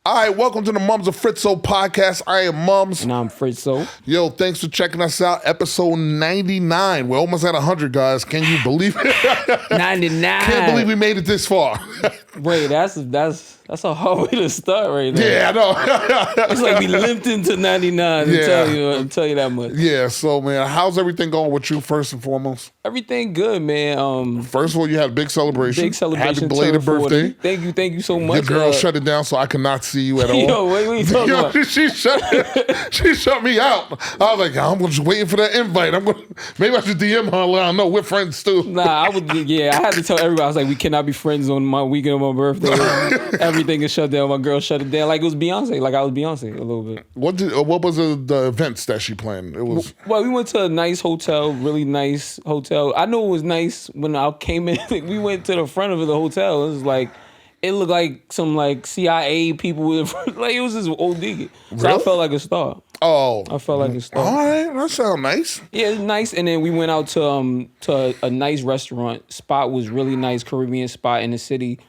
All right, welcome to the Mumz And Fritzo podcast. I am Mumz. And I'm Fritzo. Yo, thanks for checking us out. Episode 99. We're almost at 100, guys. Can you believe it? 99. Can't believe we made it this far. Wait, that's a hard way to start right now. Yeah, I know. It's like we limped into 99 and tell you that much. Yeah, so, man, how's everything going with you, first and foremost? Everything good, man. First of all, you had a big celebration. Big celebration. Happy belated birthday. Thank you so much. Your girl shut it down so I could not see you at all. Yo, what are you talking about? She shut me out. I was like, I'm just waiting for that invite. Maybe I should DM her and let her know we're friends too. Nah, I had to tell everybody. I was like, we cannot be friends on my weekend of my birthday. Everything is shut down. My girl shut it down like it was Beyonce. Like I was Beyonce a little bit. What was the events that she planned? It was we went to a nice hotel, really nice hotel. I know it was nice when I came in. We went to the front of the hotel. It was like, it looked like some like CIA people. Like it was just old diggy. So really? I felt like a star. Oh, I felt like a star. All right, that sounds nice. Yeah, it's nice. And then we went out to a nice restaurant. Spot was really nice, Caribbean spot in the city.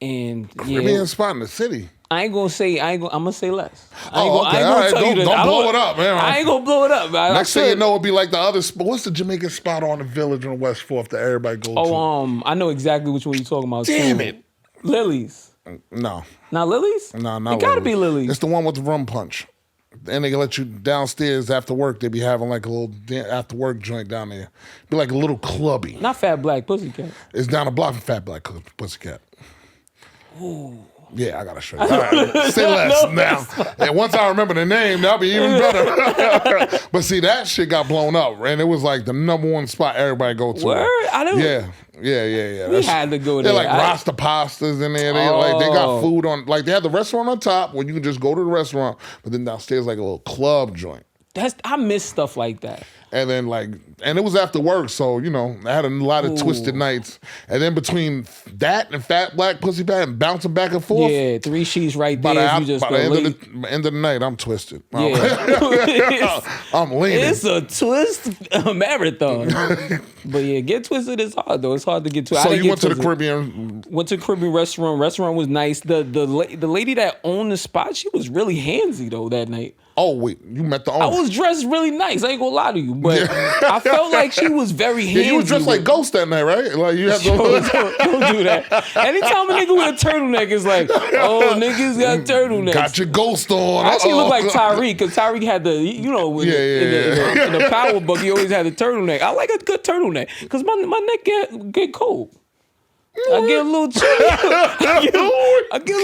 And Caribbean spot in the city. I'm gonna say less. Okay, all right. Don't blow it up, man. I ain't gonna blow it up. Next thing you know, it'll be like the other spot. What's the Jamaican spot on the Village on West 4th that everybody goes to? I know exactly which one you're talking about. Damn it. Lily's. No. Not Lily's? No, not It gotta be Lily's. It's the one with the rum punch. And they let you downstairs after work. They be having like a little after work joint down there. Be like a little clubby. Not Fat Black Pussycat. It's down the block from Fat Black Pussycat. Ooh. Yeah, I gotta show you. All right, say less now. And once I remember the name, that'll be even better. But see, that shit got blown up, and it was like the #1 spot everybody go to. Word? I don't. Yeah. We had to go there. They're like Rasta pastas in there. They got food on. Like they had the restaurant on top where you can just go to the restaurant, but then downstairs like a little club joint. I miss stuff like that. And then and it was after work, so I had a lot of twisted nights. And then between that and Fat Black Pussycat and bouncing back and forth, yeah, 3 sheets right there. By the end of the night, I'm twisted. Yeah. I'm leaning. It's a twist marathon. But yeah, get twisted is hard though. It's hard to get twisted. So you went to the Caribbean? Went to the Caribbean restaurant. Restaurant was nice. The lady that owned the spot, she was really handsy though that night. Oh wait, you met the owner. I was dressed really nice. I ain't gonna lie to you, but I felt like she was very handsy. Yeah, you was dressed like Ghost that night, right? Like you have to don't do that. Anytime a nigga with a turtleneck is like, oh, niggas got turtlenecks. Got your Ghost on. I actually look like Tyreek because Tyreek had the, in the Power Book, he always had the turtleneck. I like a good turtleneck because my neck get cold. I get a little chilly. I get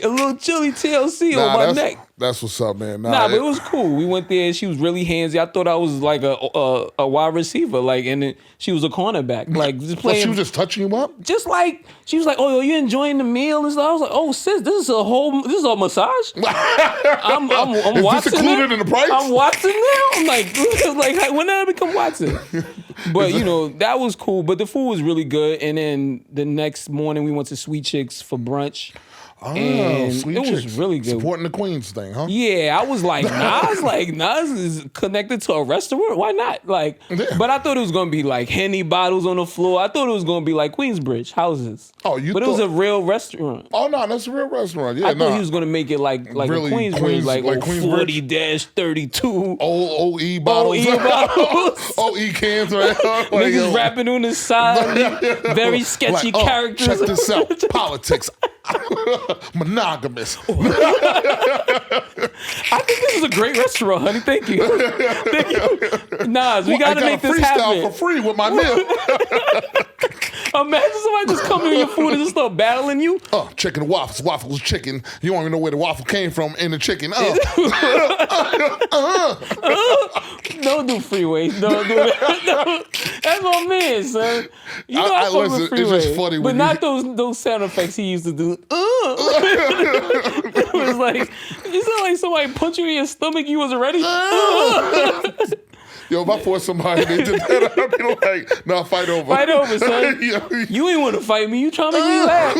a little chilly TLC on my neck. That's what's up, man. But it was cool. We went there. She was really handsy. I thought I was like a wide receiver, and then she was a cornerback, just playing. So she was just touching you up. Just like she was like, "Oh, you enjoying the meal and stuff?" I was like, "Oh, sis, this is a massage." I'm watching. This included in the price? I'm watching now. I'm like when did I become Watson? But that was cool. But the food was really good. And then the next morning we went to Sweet Chicks for brunch. Oh, and Sweet it Chicks. was really good. Supporting the Queens thing, huh? Yeah, I was like, Nas is connected to a restaurant. Why not? But I thought it was gonna be like Henny bottles on the floor. I thought it was gonna be like Queensbridge houses. Oh, But it was a real restaurant. Oh no, that's a real restaurant. Yeah, I thought he was gonna make it like really a Queensbridge, like Queensbridge. 40-32. Old OE bottles. OE bottles. OE cans, right? Niggas rapping on the side. Very sketchy characters. Check this out. Politics. Monogamous. I think this is a great restaurant, honey. Thank you. Nas, we gotta make this happen. I got freestyle for free with my meal. Imagine somebody just come in your food and just start battling you. Chicken and waffles. Waffles chicken. You don't even know where the waffle came from in the chicken. Don't do Freeway. Don't do that. No, that's my man, son. You know I fuck with Freeway. It's just funny. But not those sound effects he used to do. It was like, you sound like somebody punched you in your stomach, you wasn't ready. Yo, if I fought somebody they did that, I'd be like, nah, fight over. Fight over, son. You ain't want to fight me. You trying to make me laugh.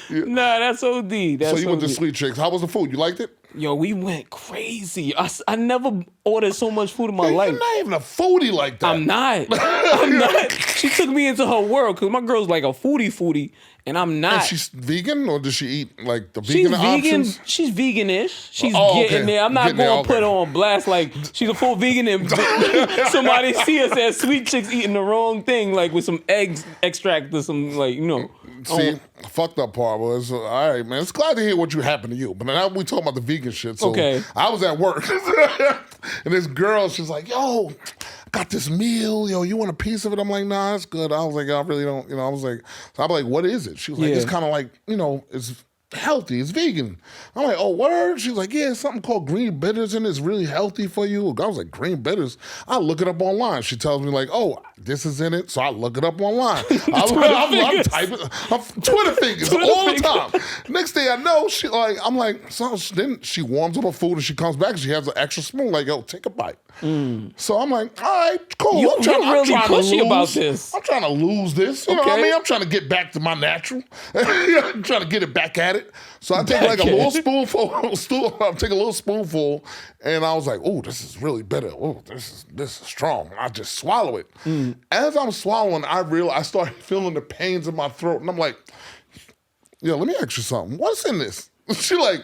Nah, that's OD. So you went to Sweet Chicks. How was the food? You liked it? Yo, we went crazy. I never ordered so much food in my life. You're not even a foodie like that. I'm not. I'm not. She took me into her world because my girl's like a foodie, and I'm not. And she's vegan, or does she eat like the She's vegan vegan. options? She's veganish. She's okay. getting there. I'm not going to put her on blast like she's a full vegan and somebody see us as sweet chicks eating the wrong thing, like with some eggs extract or some See, fucked up part was, all right, man. It's glad to hear what you happened to you. But now we talking about the vegan shit. So okay. I was at work, and this girl, she's like, yo, I got this meal. Yo, you want a piece of it? I'm like, nah, that's good. I was like, I really don't, I was like, so I'm like, what is it? She was like, it's kind of like, it's healthy. It's vegan. I'm like, oh, word? She's like, yeah, it's something called green bitters and it's really healthy for you. I was like, green bitters? I look it up online. She tells me like, oh, this is in it. So I look it up online. I'm typing Twitter fingers all the time. Next thing I know, I'm like, so then she warms up her food and she comes back and she has an extra spoon like, yo, take a bite. So I'm like, all right, cool. You're really pushy about this. I'm trying to lose this. You know what I mean? I'm trying to get back to my natural. I'm trying to get it back at it. So I take like a little spoonful. I take a little spoonful, and I was like, "Oh, this is really bitter. Oh, this is strong." I just swallow it. As I'm swallowing, I start feeling the pains in my throat, and I'm like, "Yo, let me ask you something. What's in this?" She like,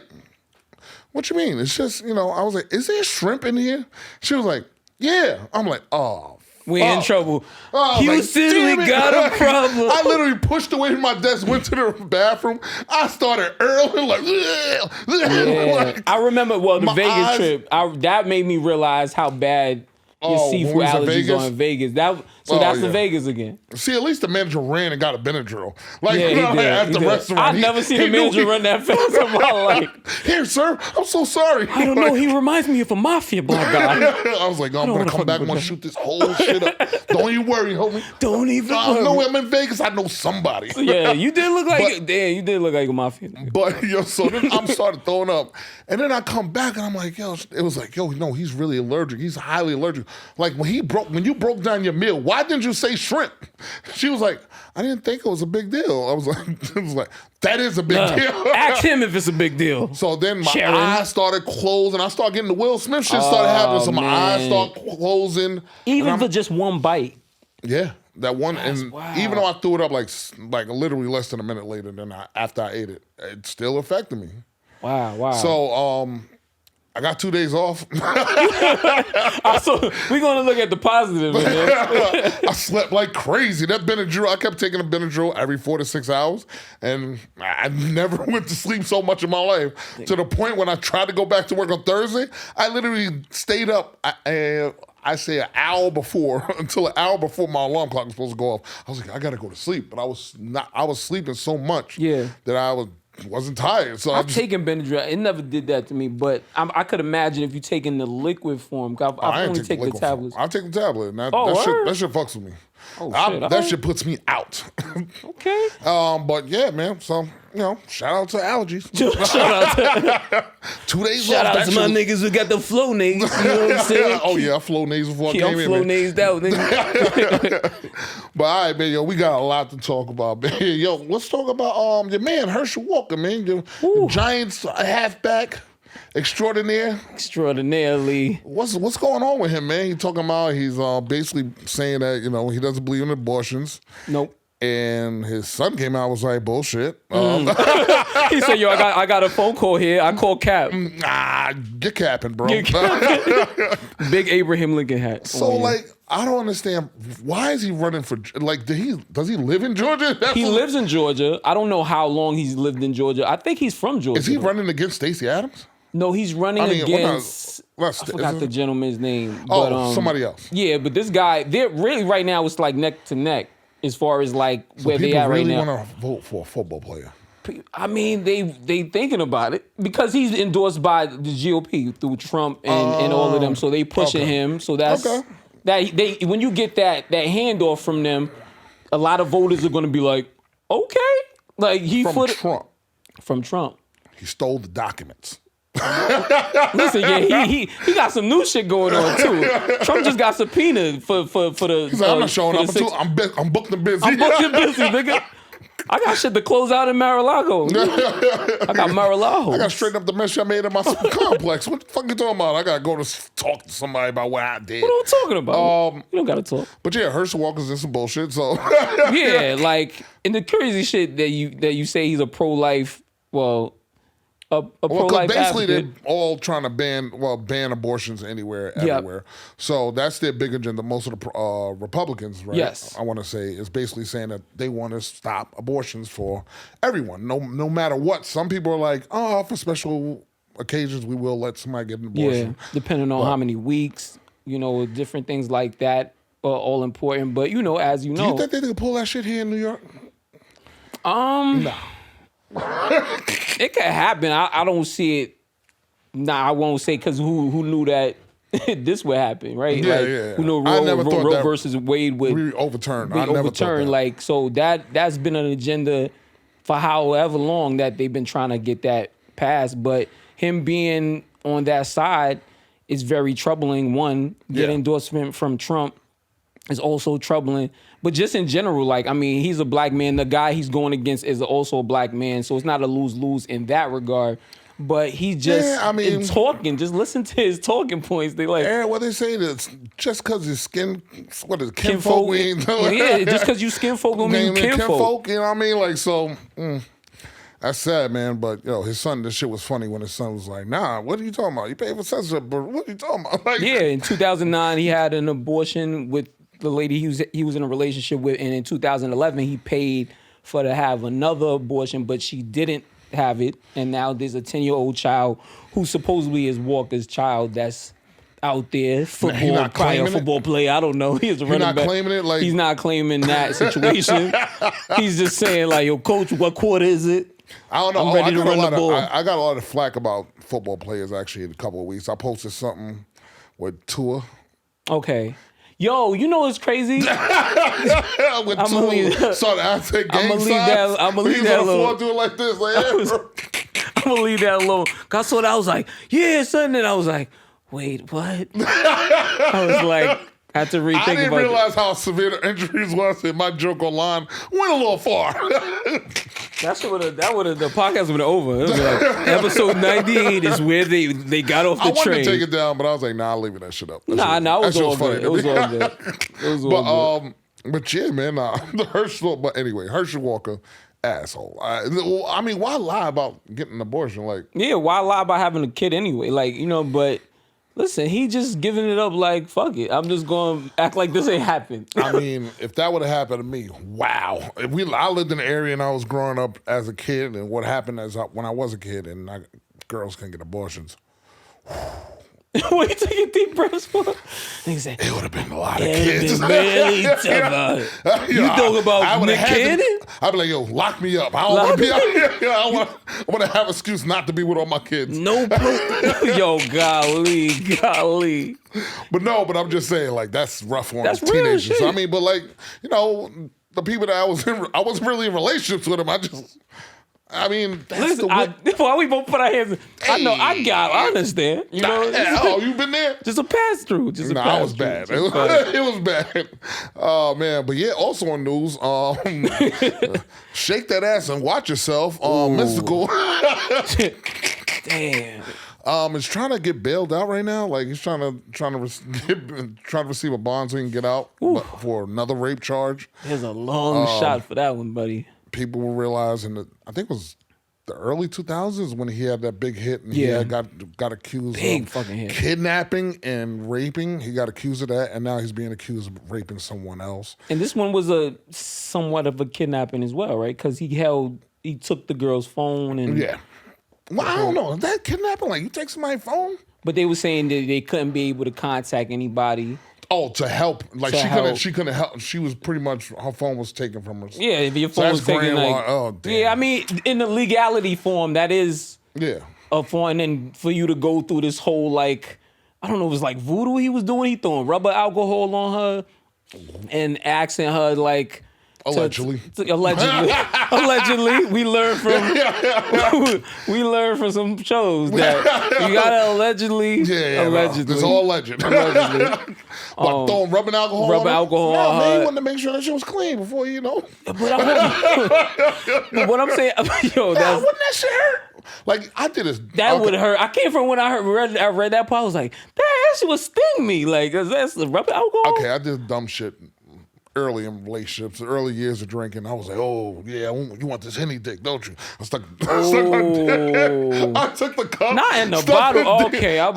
"What you mean?" It's just, I was like, "Is there shrimp in here?" She was like, "Yeah." I'm like, "Oh." We in trouble. Houston, we got a problem. I literally pushed away from my desk, went to the bathroom. I started early, like, I remember, the Vegas trip. That made me realize how bad your seafood allergies are in Vegas. That's the Vegas again. See, at least the manager ran and got a Benadryl. Like, he did. at the restaurant. I've never seen a manager run that fast in my life. Here, sir, I'm so sorry. I don't know. He reminds me of a mafia black guy. I was like, I'm going to come back and want to shoot this whole shit up. Don't you worry, homie. Don't even worry. I know I'm in Vegas. I know somebody. Yeah, you did look like you did look like a mafia. But, so then I started throwing up. And then I come back and I'm like, it was like, no, he's really allergic. He's highly allergic. Like, when you broke down your meal, why didn't you say shrimp? She was like, I didn't think it was a big deal. I was like, that is a big deal. Ask him if it's a big deal. So then my eyes started closing. I started getting the Will Smith shit started happening. So my eyes started closing. Even for just one bite. Yeah, that one. And even though I threw it up like literally less than a minute later after I ate it, it still affected me. Wow. So I got 2 days off. So we're going to look at the positive in this. I slept like crazy. That Benadryl, I kept taking a Benadryl every 4 to 6 hours, and I never went to sleep so much in my life. To the point when I tried to go back to work on Thursday, I literally stayed up. I say an hour before, until an hour before my alarm clock was supposed to go off. I was like, I gotta go to sleep, but I was sleeping so much that I wasn't tired. So I've taken Benadryl. It never did that to me, but I could imagine if you taken the liquid form. I've only taken the tablets. I'll take the tablet. That shit fucks with me. That shit puts me out. Okay. But yeah, man. So shout out to allergies. Shout out to 2 days. Shout out to my niggas who got the flow nays. You know what I'm saying? Oh yeah, I flow nays before I came in. Flow nays out, nigga. But all right, man, we got a lot to talk about, man. Yo, let's talk about your man Herschel Walker, man. The Giants halfback extraordinaire. Extraordinarily. What's going on with him, man? He's talking about he's basically saying that he doesn't believe in abortions. Nope. And his son came out and was like, bullshit. He said, yo, I got a phone call here. I called Cap. You're capping, bro. Big Abraham Lincoln hat. So, I don't understand. Why is he running for, does he live in Georgia? He lives in Georgia. I don't know how long he's lived in Georgia. I think he's from Georgia. Is he running against Stacey Adams? No, he's running against, I forgot the gentleman's name. But, somebody else. Yeah, but this guy, they're really right now, it's like neck to neck. As far as where they are right now. People really want to vote for a football player. I mean, they thinking about it because he's endorsed by the GOP through Trump and all of them. So they pushing him. So that's that. When you get that handoff from them, a lot of voters are going to be like, okay, like from Trump. He stole the documents. Listen, he got some new shit going on too. Trump just got subpoenaed for the. He's like, I'm not showing up. I'm booked and busy. I'm booked and busy, nigga. I got shit to close out in Mar-a-Lago. I got Mar-a-Lago. I got to straighten up the mess I made in my complex. What the fuck you talking about? I got to go to talk to somebody about what I did. What am I talking about? You don't got to talk. But yeah, Herschel Walker's in some bullshit, so. Yeah, like, and the crazy shit that you say he's a pro-life, a pro-life basically advocate. they're all trying to ban abortions anywhere, everywhere. So that's their big agenda. Most of the Republicans, right? Yes. I want to say is basically saying that they want to stop abortions for everyone, no matter what. Some people are like, oh, for special occasions we will let somebody get an abortion. Yeah, depending on how many weeks, different things like that are all important. But as you know, do you think they could pull that shit here in New York? No. It could happen. I don't see it. Nah, I won't say because who knew that this would happen, right? Yeah. Who knew Roe versus Wade would be overturned? I never thought that. So that's been an agenda for however long that they've been trying to get that passed. But him being on that side is very troubling. One, get endorsement from Trump is also troubling. But just in general, he's a black man. The guy he's going against is also a black man. So it's not a lose-lose in that regard. But he just, in talking, just listen to his talking points. They like... Yeah, what they say is just because his skin, what is it, kinfolk? Yeah, just because you skinfolk don't mean you kinfolk. You know what I mean? Like, so... That's sad, man. But his son, this shit was funny when his son was like, "Nah, what are you talking about? You pay for censorship, but what are you talking about?" Like, yeah, in 2009, he had an abortion with the lady he was in a relationship with, and in 2011, he paid for to have another abortion, but she didn't have it, and now there's a 10-year-old child who supposedly is Walker's child that's out there, football player. I don't know. He's a running back. He's not claiming it. Like, he's not claiming that situation. He's just saying like, "Yo, coach, what quarter is it?" I don't know. I'm ready to run the ball. I got a lot of flack about football players actually in a couple of weeks. I posted something with Tua. Okay. Yo, it's crazy? With Tua, saw the Aztec gang signs. I'm gonna leave that alone. Do it like this. Like, I'm gonna leave that alone. I saw that. I was like, yeah, son. And I was like, wait, what? I was like, I had to rethink about it. I didn't realize how severe the injuries was, and my joke online went a little far. The podcast went over. It was like, episode 98 is where they got off the train. I wanted to take it down, but I was like, nah, I'm leaving that shit up. It was all good. It was all good. But yeah, man, Herschel Walker, asshole. Why lie about getting an abortion? Like, yeah, why lie about having a kid anyway? Like, but listen, he just giving it up like, fuck it. I'm just going to act like this ain't happened. If that would have happened to me, wow. I lived in an area and I was growing up as a kid, and what happened when I was a kid and girls couldn't get abortions. What you taking deep breaths for? He said, it would have been a lot of kids. Really tough. You talk about Nick Cannon? I'd be like, yo, lock me up. I don't want to be out here. I want to have an excuse not to be with all my kids. No, yo, golly. But I'm just saying, like, that's rough on that's teenagers. Real shit. But like, the people that I wasn't really in relationships with them. Listen, why we both put our hands? I know, I understand. You've been there. Just a pass through. I was bad. It was bad. Oh man, but yeah. Also on news, shake that ass and watch yourself. Mystikal. Damn. Is trying to get bailed out right now. Like he's trying to receive a bond so he can get out for another rape charge. There's a long shot for that one, buddy. People will realize I think it was the early 2000s when he had that big hit and he had got accused of kidnapping and raping. He got accused of that, and now he's being accused of raping someone else. And this one was somewhat of a kidnapping as well, right? Because he took the girl's phone and Well, I don't know. Is that kidnapping? Like you take somebody's phone? But they were saying that they couldn't be able to contact anybody. Oh, to help. Like she couldn't help. She was pretty much, her phone was taken from her. Yeah, if your phone was taken, damn. Yeah, in the legality form, that is a form. And then for you to go through this whole, like, I don't know, it was like voodoo he was doing. He throwing rubber alcohol on her and asking her, like, allegedly. Allegedly. Allegedly, we learned from some shows that you gotta allegedly. Allegedly, it's all alleged. Allegedly. Throwing rubbing alcohol. No, man, you wanted to make sure that shit was clean before But what I'm saying, yo, wouldn't that shit hurt? Like I did this. That would hurt. I came from when I read that part. I was like, that shit would sting me. Like, that's the rubbing alcohol. Okay, I did dumb shit early in relationships, early years of drinking. I was like, oh yeah, you want this Henny dick, don't you? I took the cup. Not in the bottle. Okay, I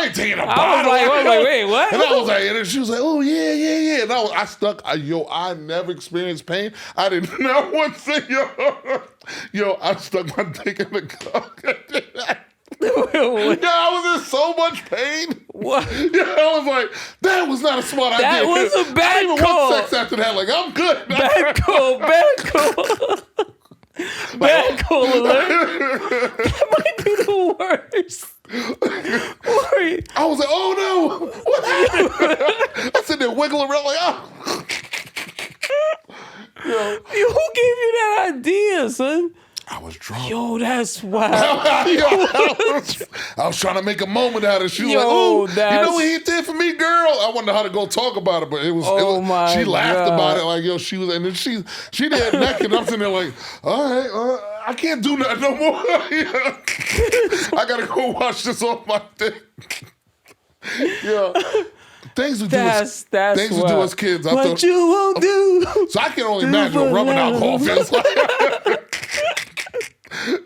ain't taking a bottle. I was like, wait, what? And I was like, and she was like, oh yeah. And I stuck. I never experienced pain. I didn't know one thing, yo. I stuck my dick in the cup. Yeah, I was in so much pain. What? Yeah, I was like, that was not a smart idea. That was a bad I didn't even call. want sex after that. Like, I'm good. Bad call. Bad call alert. That might be the worst. I was like, oh no. What happened? I sit there wiggling around like, oh. Yo, who gave you that idea, son? I was drunk. Yo, that's wild. I was trying to make a moment out of it. She was like, "Oh, you know what he did for me, girl?" I wondered how to go talk about it, but it was. She laughed about it, like, "Yo, she was," and then she did naked. And I'm sitting there like, "All right, I can't do that no more. I gotta go wash this off my dick." Yeah. Things we do as kids. What you won't do. So I can only imagine what rubbing alcohol feels like.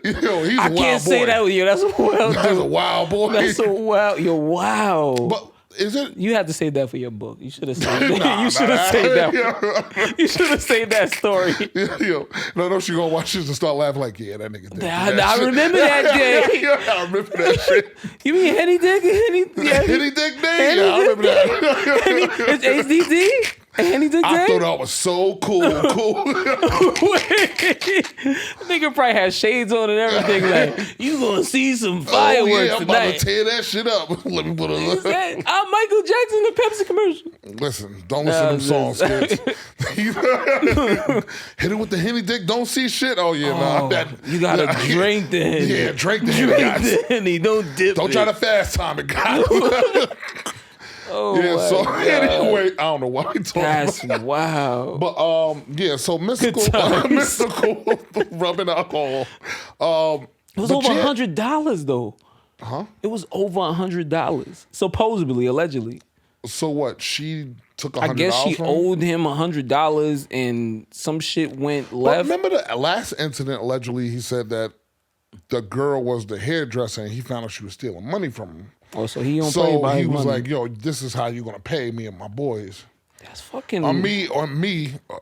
Yo, he's a wild boy. I can't say that with you. That's a wild. That's a wild boy. That's a wild. You're wild. But is it? You had to say that for your book. You should have said that. You should have said that. You should have said that story. Yo, no, she gonna watch this and start laughing like, yeah, that nigga did. I remember that day. Yeah, I remember that shit. You mean Henny Dick? Henny Dick Day? Yeah, I remember that. It's HDD? Henny Dick Day? I thought I was so cool. Nigga probably had shades on and everything. Like, you gonna see some fireworks I'm tonight. about to tear that shit up. Let me put I'm Michael Jackson, the Pepsi commercial. Listen, don't listen to them songs, kids. Hit it with the Henny Dick, don't see shit. Oh, yeah, you gotta drink the Henny. Yeah, drink the Henny, guys. Drink the Henny, don't dip Don't try to fast time it, guys. Oh, yeah, so anyway, I don't know why we talking That's about that. wow. But so mystical rubbing alcohol. It was over $100 though. Huh? It was over $100. Supposedly, allegedly. So what? She took $100. I guess she owed him $100 and some shit went left. Remember the last incident, allegedly he said that the girl was the hairdresser and he found out she was stealing money from him. Oh, so he don't play by his money. So he was like, yo, this is how you're going to pay me and my boys. That's fucking... me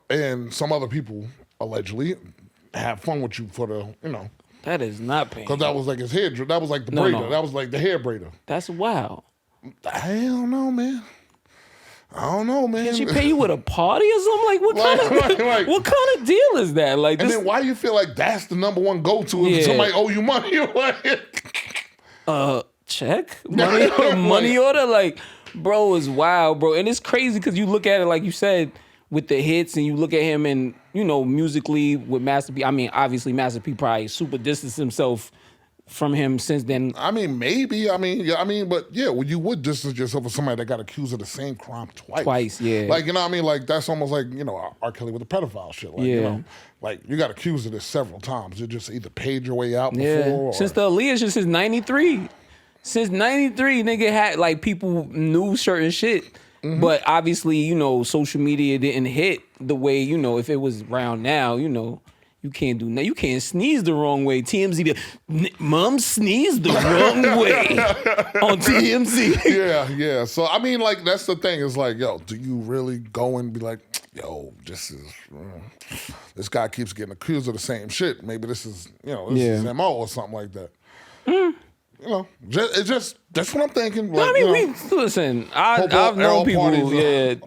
and some other people, allegedly, have fun with you for the, That is not paying. Because that was like his hair, that was like the braider. No. That was like the hair braider. That's wild. I don't know, man. Can she pay you with a party or something? Like, what kind of deal is that? Like, and then why do you feel like that's the number one go-to if somebody owe you money? Check? Money order? Like, bro, is wild, bro. And it's crazy because you look at it, like you said, with the hits, and you look at him and, musically with Master P. I mean, obviously, Master P probably super distanced himself from him since then. I mean, maybe. But well, you would distance yourself with somebody that got accused of the same crime twice. Twice, yeah. Like, Like, that's almost like, R. Kelly with the pedophile shit. Like, like, you got accused of this several times. You just either paid your way out before. Since the Aaliyah shit, since 93. Since 93, nigga had, like, people knew certain shit. Mm-hmm. But obviously, social media didn't hit the way, if it was around now, you can't do that. You can't sneeze the wrong way. TMZ, Mum sneezed the wrong way on TMZ. Yeah. So, like, that's the thing. It's like, yo, do you really go and be like, yo, this guy keeps getting accused of the same shit. Maybe this is, this is MO or something like that. Mm. That's what I'm thinking. Like, listen, I've known people, parties,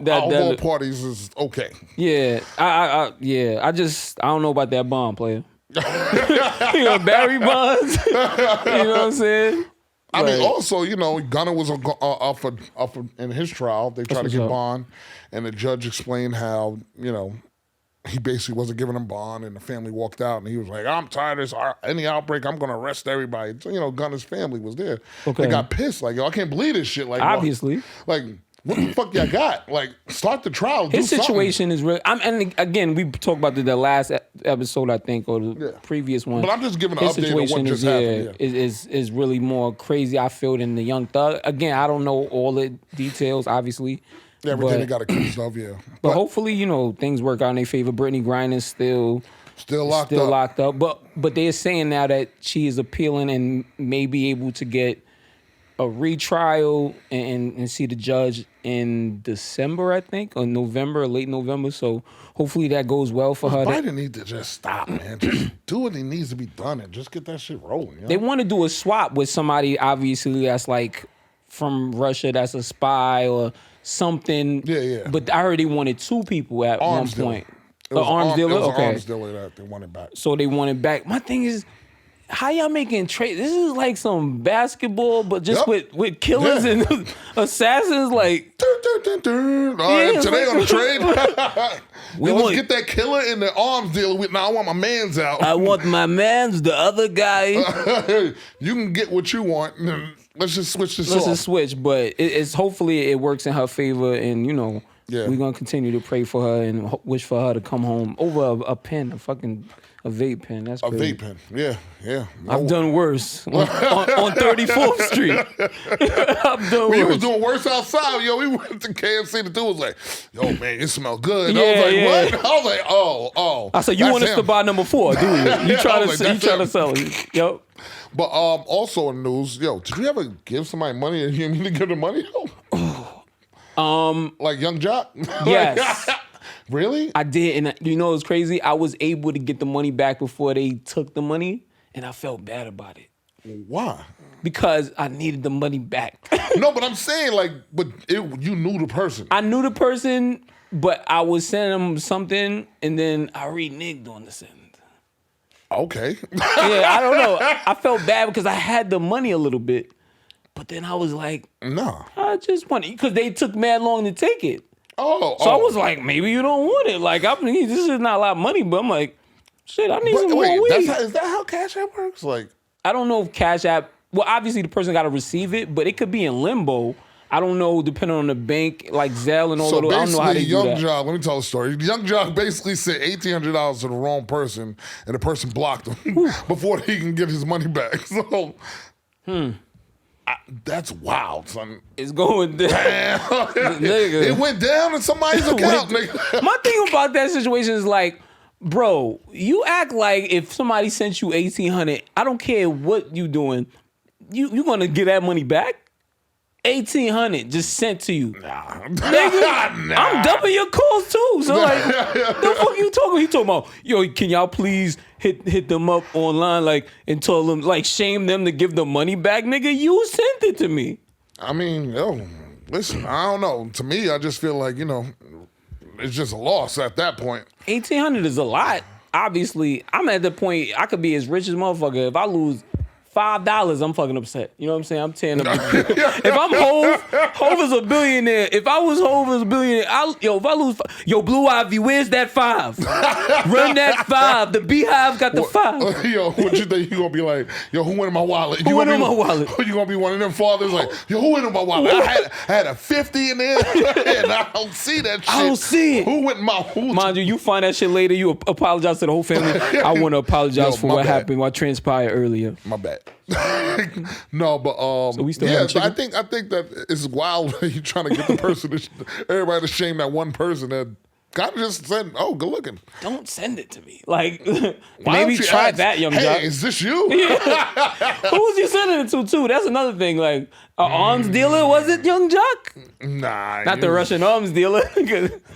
that parties is okay. Yeah, I don't know about that Bond player. Barry Bonds. You know what I'm saying? I mean, also, Gunner was offered in his trial. They tried to get Bond, and the judge explained how, he basically wasn't giving them bond, and the family walked out, and he was like, I'm tired of this. Any outbreak, I'm going to arrest everybody. So, Gunner's family was there. Okay. They got pissed. Like, yo, I can't believe this shit. Like, obviously. Like, what the fuck y'all got? Like, start the trial. His situation is real. And again, we talked about the last episode, I think, or the previous one. But I'm just giving an update on what just happened. Is really more crazy, I feel, than the Young Thug. Again, I don't know all the details, obviously. Yeah, everything they got accused of, But hopefully, things work out in their favor. Brittany Griner's still locked up. But they're saying now that she is appealing and may be able to get a retrial and see the judge in December, I think, or November, or late November. So hopefully that goes well for her. Biden needs to just stop, man. Just do what he needs to be done and just get that shit rolling. They want to do a swap with somebody, obviously, that's like from Russia, that's a spy or something. Yeah. But I heard they wanted 2 people at arms one point. Dealer. Arms dealer? It was okay. arms dealer that they wanted back. So they want it back. My thing is, how y'all making trade? This is like some basketball, but just with killers and assassins. Like, all right, today on the trade, let's get that killer and the arms dealer. Now I want my man's out. I want my man's. The other guy. You can get what you want. Let's just switch this. Let's just switch, but it's hopefully it works in her favor, and we're gonna continue to pray for her and wish for her to come home over a pen, a vape pen. That's crazy. A vape pen. Yeah. I've done worse on 34th Street. I've done worse. We was doing worse outside. Yo, we went to KFC. The dude was like, yo, man, it smells good. And I was like, what? I was like, oh. I said, you want us to buy number 4, do you? You try to sell it. Yep. But also in the news, yo, did you ever give somebody money and you didn't mean to give them money? Like Young Jock? Yes. Really? I did, and it was crazy? I was able to get the money back before they took the money, and I felt bad about it. Why? Because I needed the money back. No, but I'm saying, you knew the person. I knew the person, but I was sending them something, and then I reneged on the send. Okay. Yeah, I don't know. I felt bad because I had the money a little bit, but then I was like, no. I just want it, because they took mad long to take it. So I was like, maybe you don't want it. Like, this is not a lot of money, but I'm like, shit, I need some more weed. Is that how Cash App works? Like, I don't know if Cash App, well, obviously the person got to receive it, but it could be in limbo. I don't know, depending on the bank, like Zelle and all of those. I don't know how they do that. Young Jock, let me tell a story. Young Jock basically sent $1,800 to the wrong person, and the person blocked him before he can get his money back. So, that's wild, son. It's going down. Nigga. It went down in somebody's account, nigga. My thing about that situation is like, bro, you act like if somebody sent you $1,800, I don't care what you doing, you gonna get that money back? $1,800 just sent to you. Nah. Nigga, I'm dumping your calls too. So like, the fuck you talking? He talking about, yo, can y'all please hit them up online, and tell them, shame them to give the money back, nigga? You sent it to me. I mean, yo, listen, I don't know. To me, I just feel like, it's just a loss at that point. $1,800 is a lot. Obviously, I'm at the point I could be as rich as motherfucker. If I lose $5, I'm fucking upset. You know what I'm saying? I'm tearing up. If I'm Hov is a billionaire. If I was Hov as a billionaire, if I lose, Blue Ivy, where's that 5? Run that 5. The Beehive got the 5. Yo, what you think? You gonna be like, yo, who went in my wallet? Who went in my wallet? You gonna be one of them fathers like, yo, who went in my wallet? I had a 50 in there, and I don't see that shit. I don't see it. Who went in my? Mind you find that shit later. You apologize to the whole family. I want to apologize for what happened, what transpired earlier. My bad. No, but so we still have I think that it's wild when you're trying to get the person, everybody to shame that one person that kind of just said, "Oh, good looking." Don't send it to me. Like, maybe try ask, that, Young Jock. Jock. Is this you? Yeah. Who was you sending it to, too? That's another thing. Like, an arms dealer, was it, Young Jock? Nah. Not the Russian arms dealer.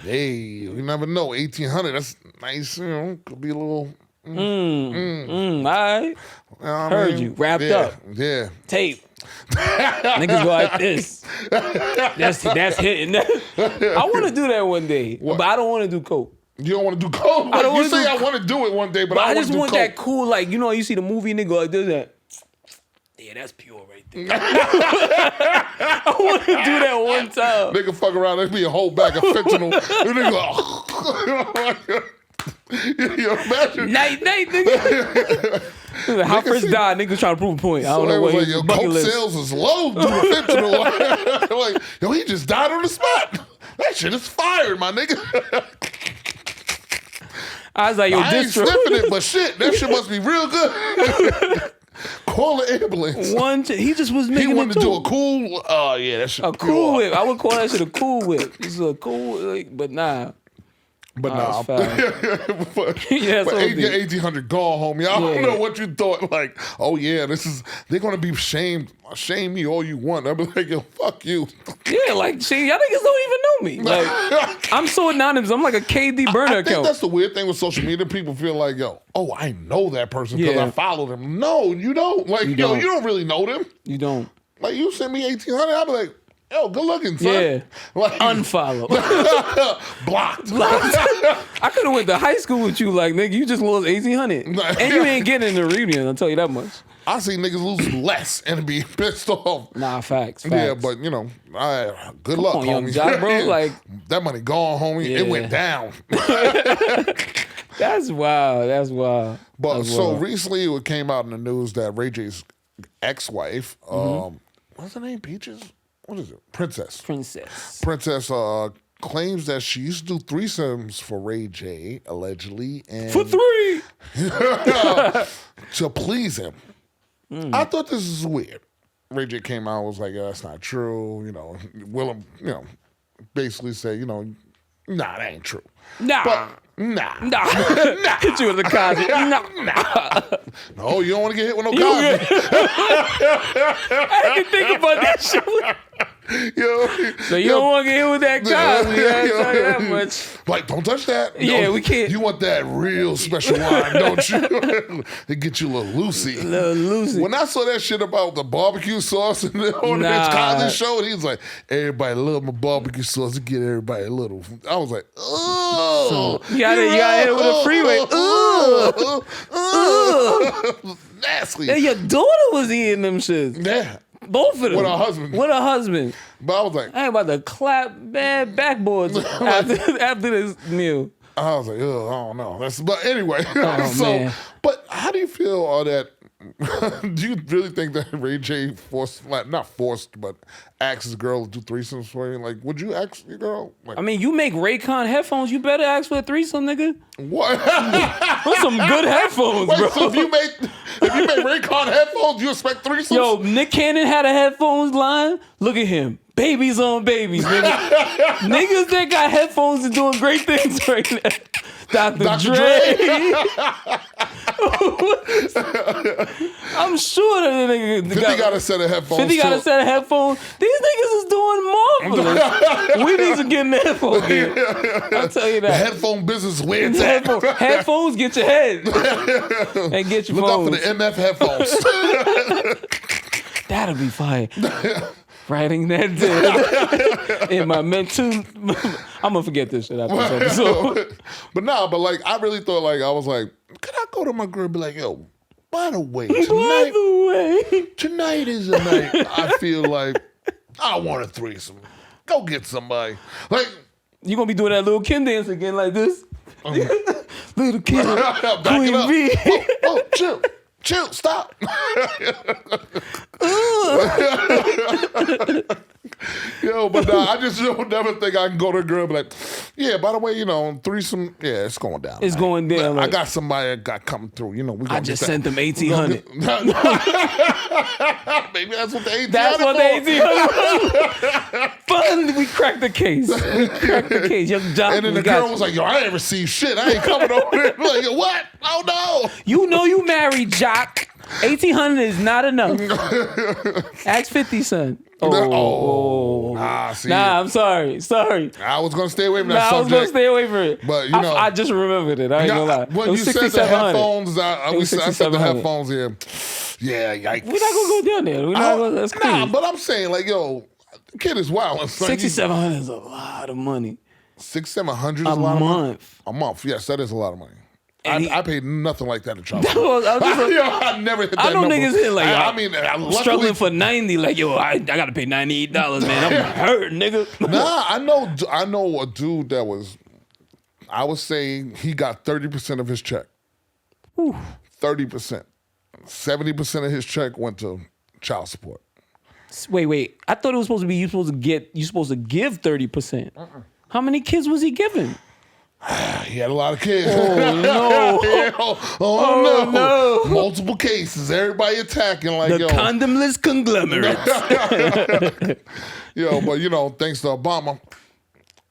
Hey, you never know. 1,800. That's nice. Could be a little. All right. Heard you. Wrapped up. Yeah. Tape. Niggas go like this. That's hitting. I want to do that one day, but I don't want to do coke. You don't want to do coke? I want to do it one day, but I just want that cool, you see the movie nigga like this, that. Yeah, that's pure right there. I want to do that one time. Nigga fuck around, there's be a whole bag of fentanyl. Nigga, You imagine? Night, nigga. How Fritz died, niggas trying to prove a point. I don't know what like, his yo, bucket coke list. sales is low due to fentanyl. Like, yo, he just died on the spot. That shit is fired, my nigga. I was like, yo, I ain't sniffing it, but shit, that shit must be real good. Call the ambulance. He just was making He wanted to do a it cool, that shit. a cool whip. I would call that shit a cool whip. It's a cool, but nah. But nah. but Yeah, so your 1800 gone, homie. I don't know what you thought. Like, oh yeah, they're gonna be shame me all you want. I'll be like, yo, fuck you. Yeah, like, see, y'all niggas don't even know me. Like, I'm so anonymous. I'm like a KD burner I think account. that's the weird thing with social media. People feel like, yo, oh, I know that person because I follow them. No, you don't. Like, you don't really know them. You don't. Like, you send me 1800, I'll be like, yo, good looking, son. Yeah. Like, Unfollow. Blocked. I could have went to high school with you, like, nigga, you just lost 1800. And you ain't getting in the reunion, I'll tell you that much. I see niggas lose less and be pissed off. Nah, facts. Yeah, but you know, good luck, on, young homie. Jock, bro. Like, that money gone, homie. Yeah. It went down. That's wild. That's wild. But That's so wild. recently, it came out in the news that Ray J's ex-wife, what's her name? Peaches? What is it? Princess. Princess claims that she used to do threesomes for Ray J, allegedly, and for 3 to please him. I thought this was weird. Ray J came out and was like, yeah, that's not true. You know, Willem, basically said, nah, that ain't true. Nah. But, nah. Hit you with the Cosby. Nah. No, you don't want to get hit with no Cosby. I didn't think about that shit. So you don't want to get hit with that Cosby. I tell you that much. Like, don't touch that. Yeah, we can't. You want that real special wine, don't you? It get you a little loosey. When I saw that shit about the barbecue sauce and on his Cosby show, and he was like, everybody love my barbecue sauce to get everybody a little. I was like, oh. You got hit it with a freeway. Nasty. And your daughter was eating them shits. Yeah. Both of them. With her husband. But I was like, I ain't about to clap bad backboards after this meal. I was like, oh, I don't know. But anyway, man. But how do you feel all that? Do you really think that Ray J not forced, but asked his girl to do threesomes for you? Like, would you ask your girl? Like, I mean, you make Raycon headphones, you better ask for a threesome, nigga. What? What's some good headphones, bro? So if you make Raycon headphones, you expect threesomes? Yo, Nick Cannon had a headphones line. Look at him. Babies on babies, nigga. Niggas that got headphones are doing great things right now. Dr. Dre. I'm sure that nigga 50 got a set of headphones. 50 got a set of headphones. These niggas is doing marvelous. We need to get in the headphone game. I'll tell you that. The headphone business wins. Headphones get your head. And get your Look phones. out for the MF headphones. That'll be fire. Writing that down in my mental. I'm gonna forget this shit after this episode. But like, I really thought, like, I was like, could I go to my girl and be like, yo, by the way, tonight is a night I feel like I want a threesome. Go get somebody. Like, you gonna be doing that little Kim dance again like this? Little Kim, Queen B. Oh, chill, stop. Yo, but I just don't never think I can go to a girl and be like, yeah, by the way, threesome, yeah, it's going down. It's going down. I got somebody that got coming through. We I just sent them 1,800. Maybe that's what the 1,800 That's what the 1,800 Fun, we cracked the case. Young Jock, and then the girl was like, yo, I ain't received shit. I ain't coming over there. Like, yo, what? Oh, no. You know you married, Jock. 1,800 is not enough. Ask 50 Cent. See, I'm sorry. I was gonna stay away from that subject. I was gonna stay away from it. But I just remembered it. I ain't gonna lie. When you said the headphones, I said the headphones here. Yeah, yikes. We're not gonna go down there. That's crazy. But I'm saying, like, yo, the kid is wild. $6,700 is a lot of money. $600-700 is a lot of money. A month. Yes, that is a lot of money. I paid nothing like that to travel. I never hit that I know number. Niggas hit like, I'm struggling for 90. Like, yo, I got to pay $98, man. I'm hurt, nigga. Nah, I know a dude that was I would say he got 30% of his check. 30%. 70% of his check went to child support. Wait. I thought it was supposed to be you supposed to give 30%. How many kids was he giving? He had a lot of kids. Oh no! Oh no! Multiple cases. Everybody attacking like the condomless conglomerate. But thanks to Obama,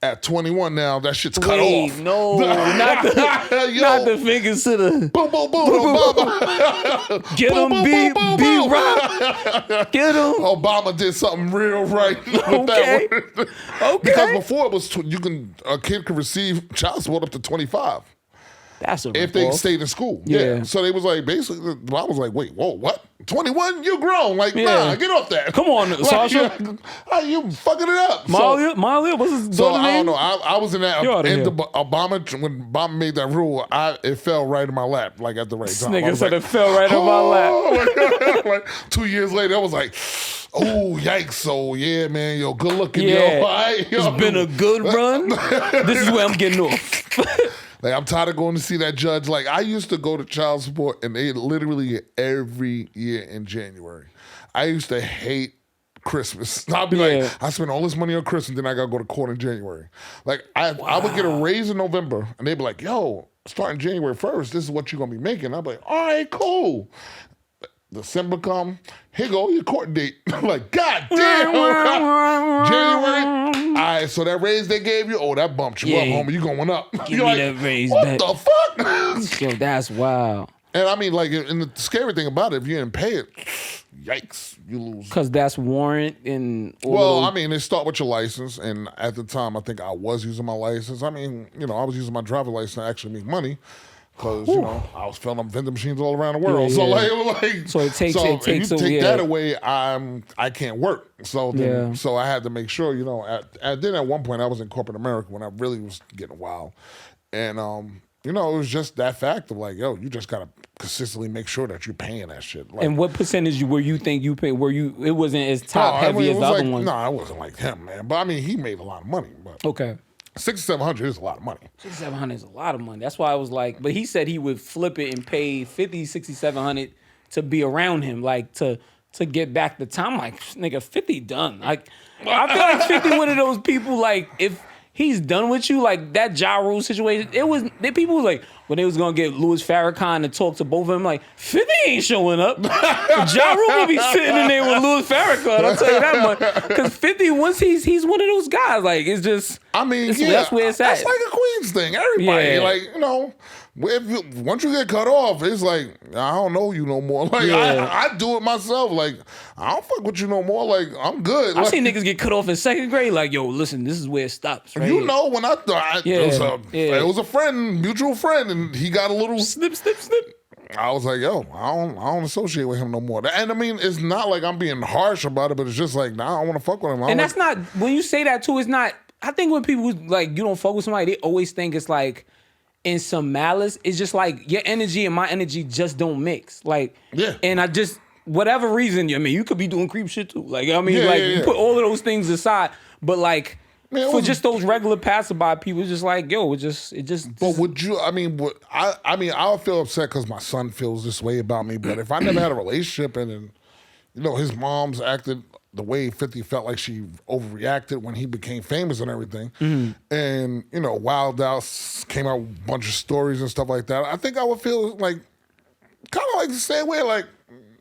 at 21 now, that shit's cut off. No, not the fingers to the boom, boom, boom, Obama. Get him, B-Rock. Get him. Obama did something real right with that one. Okay. Because before it was a kid could receive child support up to 25. That's if they stayed in school. Yeah. So they was like, basically, I was like, wait, whoa, what? 21? You grown. Like, nah, get off that. Come on, Sasha. You fucking it up. Malia, what's his daughter name? I don't know. I was in that end of Obama, when Obama made that rule, it fell right in my lap, like at the right time. This nigga said it fell right in my lap. Like 2 years later, I was like, oh, yikes. So, yeah, man, good looking, yo. It's been a good run. This is where I'm getting off. Like, I'm tired of going to see that judge. Like, I used to go to child support, and they literally every year in January. I used to hate Christmas. I'd be like, I spent all this money on Christmas, then I got to go to court in January. Like, I would get a raise in November, and they'd be like, yo, starting January 1st, this is what you're going to be making. I'd be like, all right, cool. December come, here go your court date. I'm like, God damn. January. All right, so that raise they gave you, that bumped you up, homie. You going up. Give me that raise back. What the fuck? Yo, that's wild. And I mean, like, and the scary thing about it, if you didn't pay it, yikes, you lose. Because that's warrant and... Well, I mean, they start with your license, and at the time, I think I was using my license. I mean, I was using my driver license to actually make money. Because, I was filling up vending machines all around the world. So, so it takes if you take that away, I can't work. So, so I had to make sure, then at one point, I was in corporate America when I really was getting wild. And, it was just that fact of like, yo, you just got to consistently make sure that you're paying that shit. Like, and what percentage were you think you paid? It wasn't as top heavy as the other ones? No, it wasn't like him, man. But, I mean, he made a lot of money. But okay. $6,700 is a lot of money. $6,700 is a lot of money. That's why I was like, but he said he would flip it and pay $50,000, $6,700 to be around him, like to get back the time. Like, nigga, 50 done. Like, I feel like 50 one of those people, like, if he's done with you, like that Ja Rule situation, people was like, when they was gonna get Louis Farrakhan to talk to both of them, like, 50 ain't showing up. Ja Rule gonna be sitting in there with Louis Farrakhan, I'll tell you that much. Because 50, once he's one of those guys, like, it's just, I mean, that's where it's at. That's like a Queens thing. Everybody, like, once you get cut off, it's like, I don't know you no more. Like, I do it myself. Like, I don't fuck with you no more. Like, I'm good. I've seen niggas get cut off in second grade. Like, yo, listen, this is where it stops. Right when I thought, it was a friend, mutual friend, and he got a little snip. I was like, yo, I don't associate with him no more. And I mean, it's not like I'm being harsh about it, but it's just like, nah, I don't want to fuck with him. And that's not, when you say that too, it's not, I think when people, like, you don't fuck with somebody, they always think it's like, in some malice. It's just like your energy and my energy just don't mix. Like, and I just, whatever reason, I mean, you could be doing creep shit too. Like, I mean, you put all of those things aside, but like, just those regular passerby people, it's just like, yo, it just. But would you? I mean, I would feel upset because my son feels this way about me. But if I never had a relationship and his mom's acted the way 50 felt like she overreacted when he became famous and everything. And, Wild Out came out with a bunch of stories and stuff like that. I think I would feel like, kind of like the same way, like,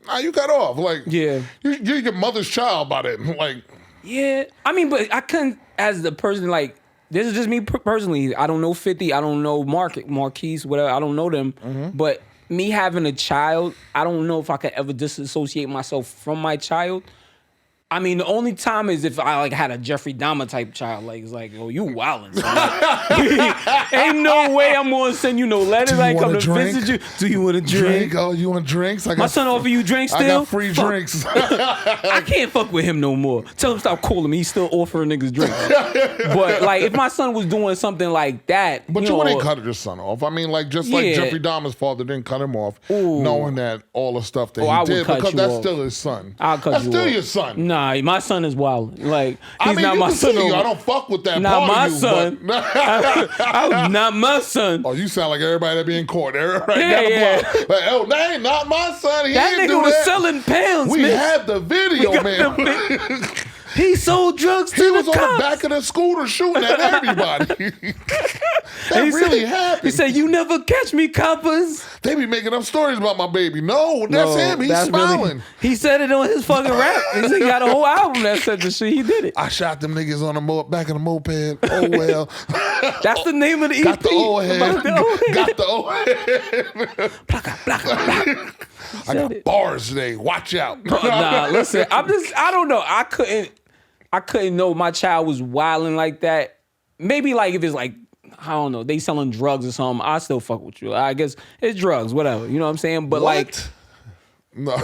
nah, you got off. Like, you're your mother's child by that. Like, yeah. I mean, but I couldn't, as the person, like, this is just me personally. I don't know 50. I don't know Marquise, whatever. I don't know them. But me having a child, I don't know if I could ever disassociate myself from my child. I mean, the only time is if I like had a Jeffrey Dahmer type child. Like, it's like, oh, you wildin'. Like, ain't no way I'm gonna send you no letters. I ain't come to visit you. Do you want a drink? Oh, you want drinks? My son offer you drinks still? I got free drinks. I can't fuck with him no more. Tell him stop calling me. He's still offering niggas drinks. But like, if my son was doing something like that, but you wouldn't cut your son off. I mean, like just like Jeffrey Dahmer's father didn't cut him off, knowing that all the stuff that he did, because that's still his son. I'll cut that's you still off. your son. Nah. Nah, my son is wild. Like, he's I mean, not my son. I don't fuck with that not part my of you, son. Not my son. Oh, you sound like everybody that be in court. Right Yeah, down the yeah. block. Like, oh, that ain't not my son. He That didn't nigga do was that. selling pounds, We man. have the video, man. He sold drugs to He the was on cops. the back of the scooter shooting at everybody. That really happened. He said, "You never catch me, coppers." They be making up stories about my baby. No, that's him. He's that's really- smiling. he said it on his fucking rap. He said he got a whole album that said the shit. He did it. I shot them niggas on the back of the moped. Oh, well. That's the name of the EP. Got the old head. About the old head. Got the old head. Blocka, blocka, blocka. I got bars today. Watch out. Nah, listen. I don't know. I couldn't know my child was wilding like that. Maybe like if it's like, I don't know, they selling drugs or something, I still fuck with you. I guess it's drugs, whatever. You know what I'm saying? But like, no.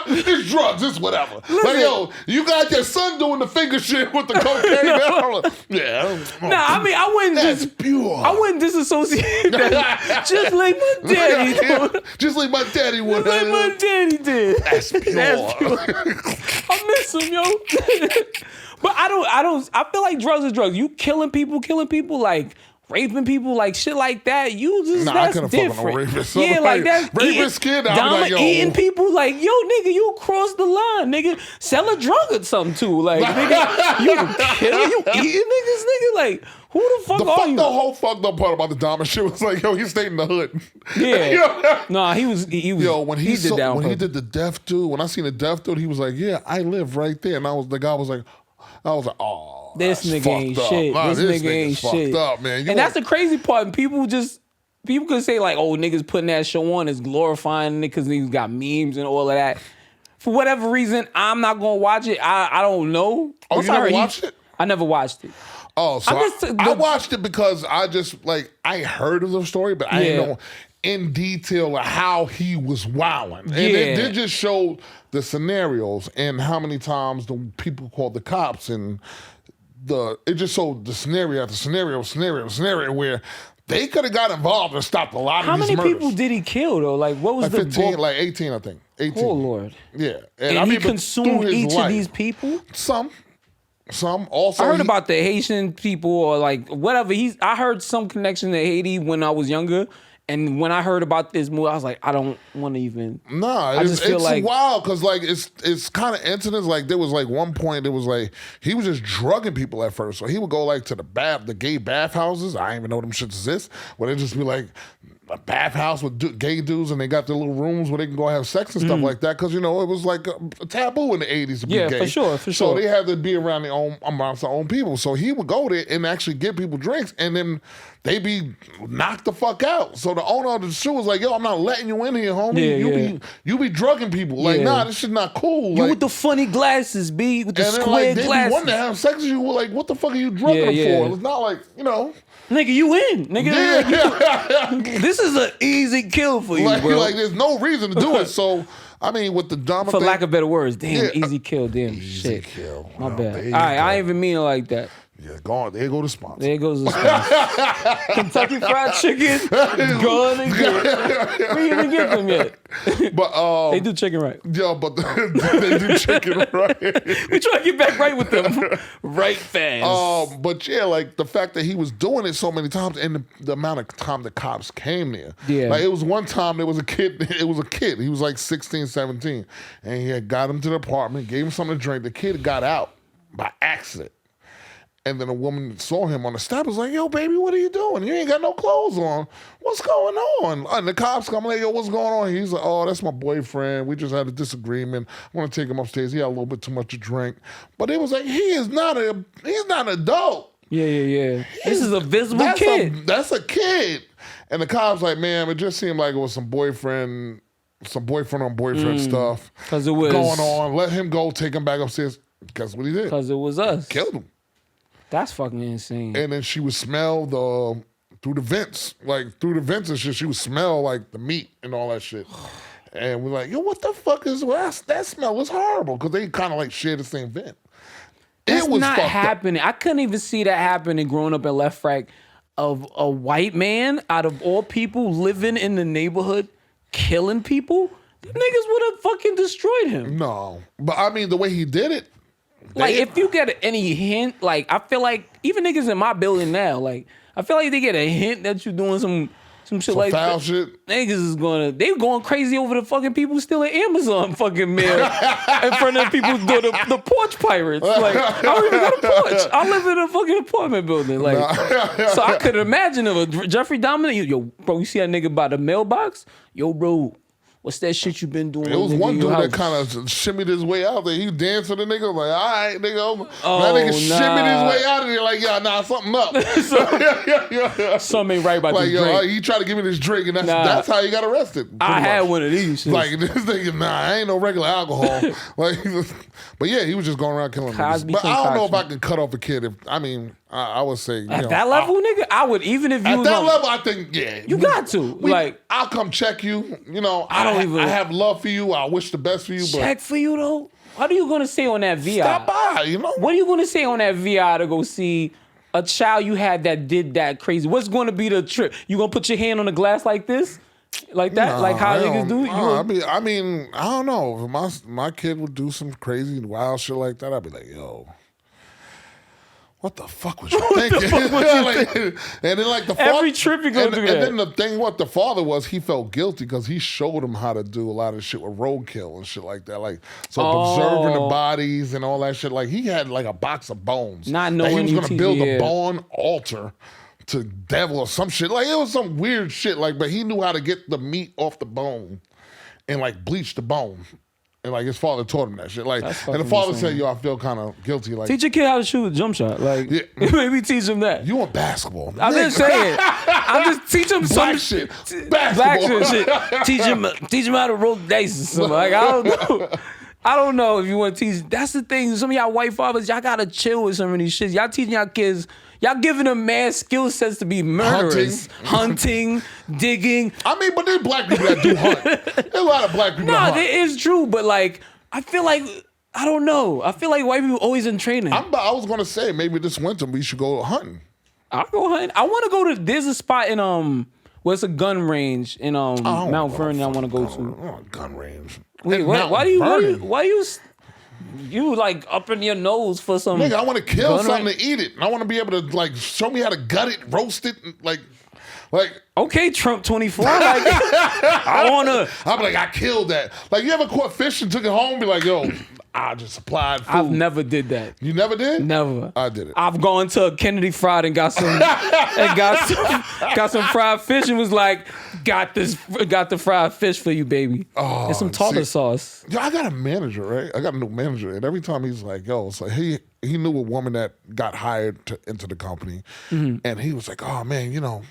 It's drugs, it's whatever. Like, yo, you got your son doing the finger shit with the cocaine. Yeah. nah, I mean, I wouldn't That's just pure. I wouldn't disassociate that. Just like my daddy did. Just like my daddy would. Just like my daddy did. That's pure. That's pure. I miss him, yo. But I feel like drugs is drugs. You killing people, like raping people, like shit like that. You just that's I couldn't different. fuck with no rapist. Yeah, like that's rapist kid. I'm like, yo, eating people, like yo, nigga, you crossed the line, nigga. Sell a drug or something too, like nigga, you killing, you eating niggas, nigga, like. Who the fuck are you? The whole fucked up part about the Dahmer shit was like, yo, he stayed in the hood. Yeah. Nah, he was. Yo, when he did that. When he did the deaf dude, when I seen the deaf dude, he was like, yeah, I live right there. And the guy was like, oh, this that's nigga ain't fucked up. shit. Nah, This nigga ain't fucked shit. up, man. And that's the crazy part. People could say like, oh, niggas putting that show on is glorifying niggas. Niggas got memes and all of that. For whatever reason, I'm not gonna watch it. I don't know. Oh, you never watched it? I never watched it. Oh, so I watched it because I just I heard of the story, but I didn't know in detail how he was wilding. And it just showed the scenarios and how many times the people called the cops, and it just showed the scenario after scenario where they could have got involved and stopped a lot of these murders. How many people did he kill though? Like what was like the 15, like 18, I think. 18. Oh Lord. Yeah. And I he mean, consumed each of these people? Some also. I heard about the Haitian people or like whatever. I heard some connection to Haiti when I was younger, and when I heard about this movie, I was like, I don't want to even. Nah, it's wild because like it's kind of incidents. Like there was like one point, it was like he was just drugging people at first. So he would go like to the gay bathhouses. I didn't even know them shits exist. Where they just be like a bathhouse with gay dudes, and they got their little rooms where they can go have sex and stuff like that. Because it was like a taboo in the 80s to be gay. For sure. So they had to be around amongst their own people. So he would go there and actually give people drinks, and then they be knocked the fuck out. So the owner of the shoe was like, yo, I'm not letting you in here, homie. You be drugging people. Like, nah, this shit not cool. You with the funny glasses, B, with the square glasses. They want to have sex with you. Like, what the fuck are you drugging them for? It's not like, Nigga, you in. Nigga, this is an easy kill for you, bro. Like, there's no reason to do it. So, I mean, with the Dahmer for lack of better words, damn, easy kill, damn, easy kill. My bad. All right, I ain't even mean it like that. Yeah, go on. There go the sponsor. There goes the sponsor. Kentucky Fried Chicken. Go on and get it. We didn't even get them yet. But they do chicken right. Yeah, but they do chicken right. We try to get back right with them right fast. But yeah, like the fact that he was doing it so many times, and the amount of time the cops came there. Yeah. Like it was one time there was a kid. It was a kid. He was like 16, 17, and he had got him to the apartment, gave him something to drink. The kid got out by accident. And then a woman saw him on the step, was like, yo, baby, what are you doing? You ain't got no clothes on. What's going on? And the cops come like, yo, what's going on? He's like, oh, that's my boyfriend. We just had a disagreement. I want to take him upstairs. He had a little bit too much to drink. But it was like, he's not an adult. Yeah. This is a visible kid. That's a kid. And the cops like, man, it just seemed like it was some boyfriend on boyfriend stuff. Because it was going on. Let him go, take him back upstairs. Guess what he did? Because it was us. Killed him. That's fucking insane. And then she would smell through the vents and shit. She would smell like the meat and all that shit. And we're like, yo, what the fuck is that smell was horrible because they kind of like share the same vent. That's it was not happening. Up. I couldn't even see that happening growing up in Left Frack of a white man out of all people living in the neighborhood killing people. niggas would have fucking destroyed him. No, but I mean the way he did it. Like if you get any hint, like I feel like even niggas in my building now, like I feel like they get a hint that you doing some shit like foul that. Shit. Niggas they going crazy over the fucking people stealing Amazon fucking mail in front of people doing the porch pirates. Like I don't even got a porch. I live in a fucking apartment building. Like so I could imagine if a Jeffrey Dahmer, yo, bro, you see that nigga by the mailbox? Yo, bro. What's that shit you been doing? It was one dude that kind of shimmied his way out there. He danced with the nigga. Like, all right, nigga. That nigga shimmied his way out of there. Like, yeah, nah, something up. Something ain't right about like, this drink. He tried to give me this drink, and that's how he got arrested. I had one of these. Shits. Like, this nigga, I ain't no regular alcohol. Like, but yeah, he was just going around killing niggas. But I don't know if I could cut off a kid. I would say at that level, nigga, I would even if you at that level. I think you got to I'll come check you. You know, I have love for you. I wish the best for you. But check for you though. What are you gonna say on that VI? Stop by, you know. What are you gonna say on that VI to go see a child you had that did that crazy? What's gonna be the trip? You gonna put your hand on the glass like this? Like that? Nah, like how niggas do? I mean, I don't know. If my kid would do some crazy wild shit like that, I'd be like, yo. What the fuck was you thinking? And then like the father, every trip you go through that. And then the thing, what the father was, he felt guilty because he showed him how to do a lot of shit with roadkill and shit like that. Like preserving the bodies and all that shit. Like he had like a box of bones. Not knowing he was gonna build a bone altar to devil or some shit. Like it was some weird shit. Like, but he knew how to get the meat off the bone and like bleach the bone. And like his father taught him that shit. Like, and the father said, "Yo, I feel kind of guilty." Like, teach your kid how to shoot a jump shot. Like, maybe teach him that. You want basketball? I'm just saying. I'm just teach him some shit. Black shit. Teach him how to roll dice or something. Like I don't know. I don't know if you want to teach. That's the thing. Some of y'all white fathers, y'all gotta chill with some of these shits. Y'all teaching y'all kids. Y'all giving them mad skill sets to be murderers. Hunting, digging. I mean, but there's black people that do hunt. There's a lot of black people that hunt. No, it is true, but like, I feel like, I don't know. I feel like white people always in training. I was going to say, maybe this winter we should go hunting. I'll go hunting. I want to go to, there's a spot in, well, it's a gun range in Mount Vernon I want to go to. Gun range. Wait, why do you like up in your nose for some? Nigga, I want to kill something to eat it. And I want to be able to like show me how to gut it, roast it, like. Okay, Trump 24. Like, I wanna. I'm like, I killed that. Like, you ever caught fish and took it home? And be like, yo, I just supplied food. I've never did that. You never did? Never. I did it. I've gone to Kennedy Fried and got some fried fish and was like, got the fried fish for you, baby. And some tartar sauce. Yo, I got a manager, right? I got a new manager, and every time he's like, yo, it's like he knew a woman that got hired into the company, and he was like, oh man, you know.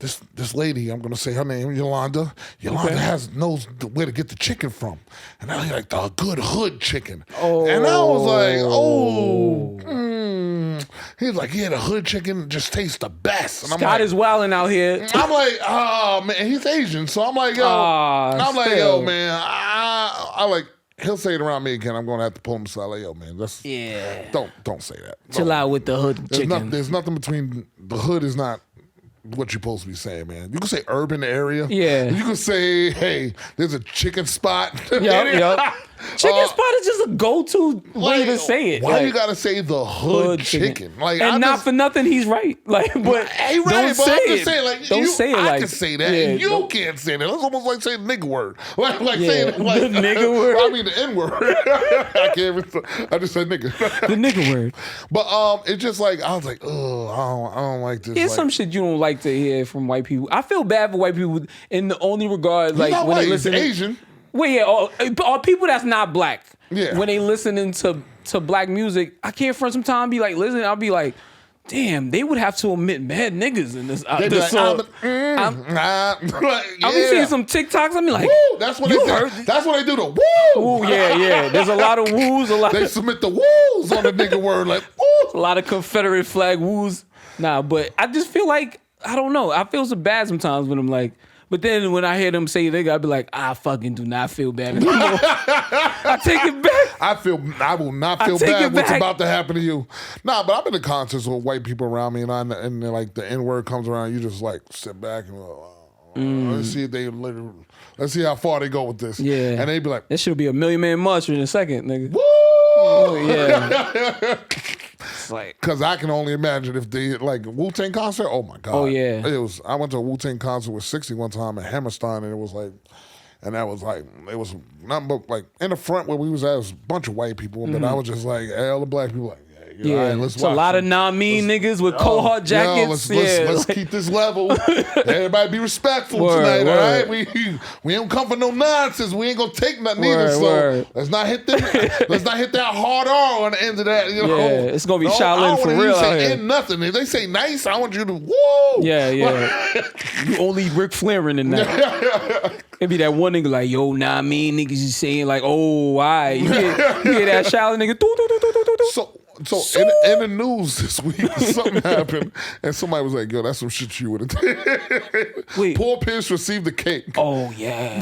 This lady, I'm gonna say her name, Yolanda. Yolanda knows where to get the chicken from, and I like the good hood chicken. Oh, and I was like, He's like, yeah, the hood chicken just tastes the best. And Scott is wilding out here. I'm like, oh man, he's Asian, so I'm like, yo, yo, man, I like. He'll say it around me again. I'm gonna have to pull him aside. Like, yo, man, don't say that. Chill out with the hood chicken. There's nothing between the hood is not what you're supposed to be saying, man. You can say urban area. Yeah. You can say, hey, there's a chicken spot. Yep. Chicken spot is just a go-to way to say it. Why you gotta say the hood chicken? Like, and not for nothing, he's right. Like, but hey, right, don't say it. Don't say it. I can say that, and you can't say that. That's almost like saying the nigga word. Like saying the nigga word. I mean the N word. I can't even. I just said nigga. The nigga word. But it's just like I was like, oh, I don't like this. There's some shit you don't like to hear from white people. I feel bad for white people in the only regard, like when they listen. Asian. Well, yeah, or people that's not black. Yeah. When they listening to black music, I can't front sometimes be like, listen, I'll be like, damn, they would have to omit mad niggas in this song. I'll be seeing some TikToks. I'm like, woo, that's what they do. That's what they do. The woo. Ooh, yeah. There's a lot of woos. They submit the woos on the nigga word. Like, woo. A lot of Confederate flag woos. Nah, but I just feel like, I don't know. I feel so bad sometimes when I'm like, but then when I hear them say nigga, I be like, I fucking do not feel bad anymore. I take it back. I will not feel bad what's about to happen to you. Nah, but I've been to concerts with white people around me, and like the N word comes around, you just like sit back and see if they literally Let's see how far they go with this. Yeah. And they'd be like, that should be a Million Man March in a second, nigga. woo! Oh, yeah. It's like, because I can only imagine if they like Wu-Tang concert. Oh my god! Oh yeah. It was. I went to a Wu-Tang concert with 60 one time at Hammerstein, and it was like, and that was like, it was nothing but like in the front where we was at was a bunch of white people, but I was just like all the black people like. Yeah, all right, let's it's a lot of non-mean niggas with Cohort jackets. Let's keep this level. Everybody be respectful tonight, all right? We don't come for no nonsense. We ain't gonna take nothing either. So let's not hit them. Let's not hit that hard R on the end of that. You know? Yeah, it's gonna be Shaolin for real out here. Nothing. If they say nice, I want you to woo. Yeah. You only Ric Flairing in that. It be that one nigga like, yo, nah, mean niggas is saying like, oh, why? You hear that Shaolin nigga? So in the news this week, something happened, and somebody was like, "Yo, that's some shit you would have did." Wait. Paul Pierce received the cake. Oh yeah.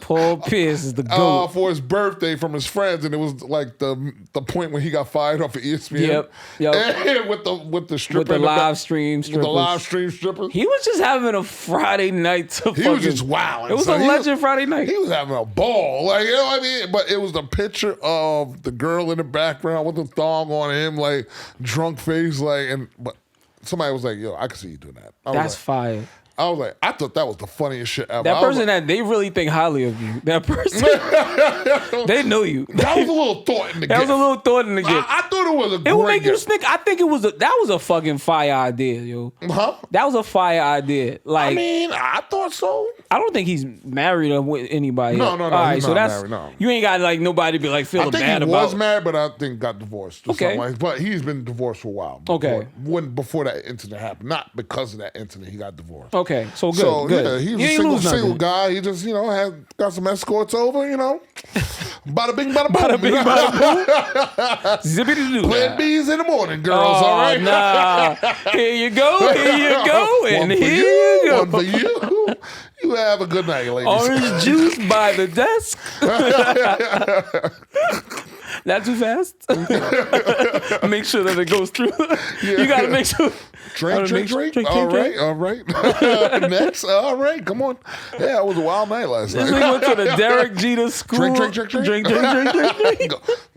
Paul Pierce is the GOAT. For his birthday from his friends, and it was like the point when he got fired off of ESPN. Yep. And with the stripper, with the live stream strippers. With the live stream strippers. He was just having a Friday night He was just wilding. It was a legend Friday night. He was having a ball, like, you know what I mean. But it was the picture of the girl in the background with the thong on him, like drunk face, like, but somebody was like, "Yo, I can see you doing that." That's fire. I was like, I thought that was the funniest shit ever. That person that they really think highly of you. That person, they know you. That was a little thought in the gift. That was a little thought in the gift. I thought it was a great It would make you gift. snick. I think that was a fucking fire idea, yo. Huh? That was a fire idea. Like, I mean, I thought so. I don't think he's married or with anybody. No. All right, he's so not that's married, no. You ain't got like nobody be like feeling bad about. I think he was married, but I think got divorced. Or Okay. something like, but he's been divorced for a while. Okay. Before that incident happened, not because of that incident, he got divorced. Okay, so good. So good. yeah, he was You ain't a single nothing. guy. He just got some escorts over. Bada bing, bada boom. Bada bing, bada boom. Zippity-doo. Playing bees in the morning, girls. Oh, all right. Nah. Here you go. And One for here you. you go. One for you. You have a good night, ladies. Orange juice by the desk. Not too fast. Make sure that it goes through. You gotta make sure. Drink. All right. Next. All right. Come on. Yeah, it was a wild night last night. We went to the Derek Jeter school. Drink.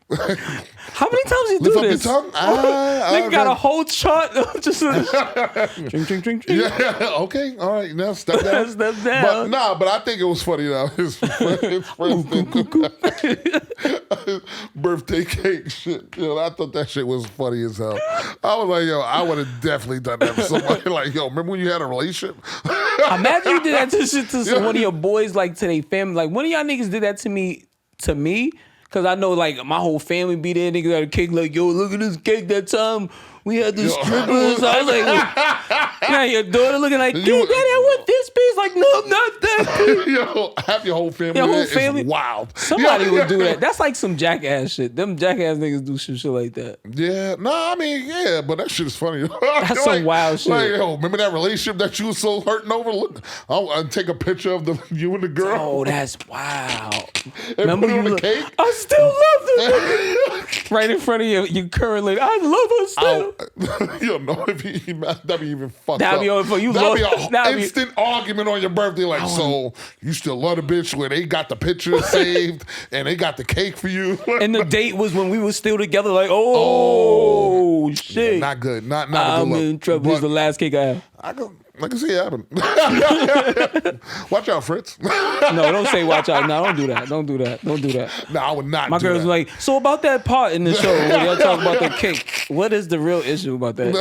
How many times you do Lift up this? your tongue. Nigga got a whole chart. Just drink. Yeah. Okay. All right. Now step down. Step down. But I think it was funny though. His birthday cake shit. I thought that shit was funny as hell. I was like, yo, I would have definitely done that for somebody. Like, yo, remember when you had a relationship? Imagine you did that to one of your boys, like to their family. Like one of y'all niggas did that to me. Cause I know like my whole family be there, niggas got a cake like, yo, look at this cake that time we had the strippers. I was like, now your daughter looking like, Daddy, I want this piece. Like, no, not that piece. Yo, have your whole family. Your whole family is wild. Somebody would do that. That's like some jackass shit. Them jackass niggas do shit like that. Yeah, but that shit is funny. That's some wild shit. Like, yo, remember that relationship that you was so hurting over? Look, I'll take a picture of you and the girl. Oh, that's wild. Remember you on the cake? I still love this. Right in front of your current lady. I love her still. You don't know if that'd be even fucked that'd up. That'd be an instant argument on your birthday. Like, so you still love the bitch where they got the picture saved and they got the cake for you. And the date was when we were still together. Like, shit, yeah, not good. Not I'm good. in trouble. This is the last cake I had. I can see it happen. Watch out, Fritz. No, don't say watch out. No, don't do that. Don't do that. No, I would not. My girl's like, so about that part in the show when y'all talk about the cake, what is the real issue about that?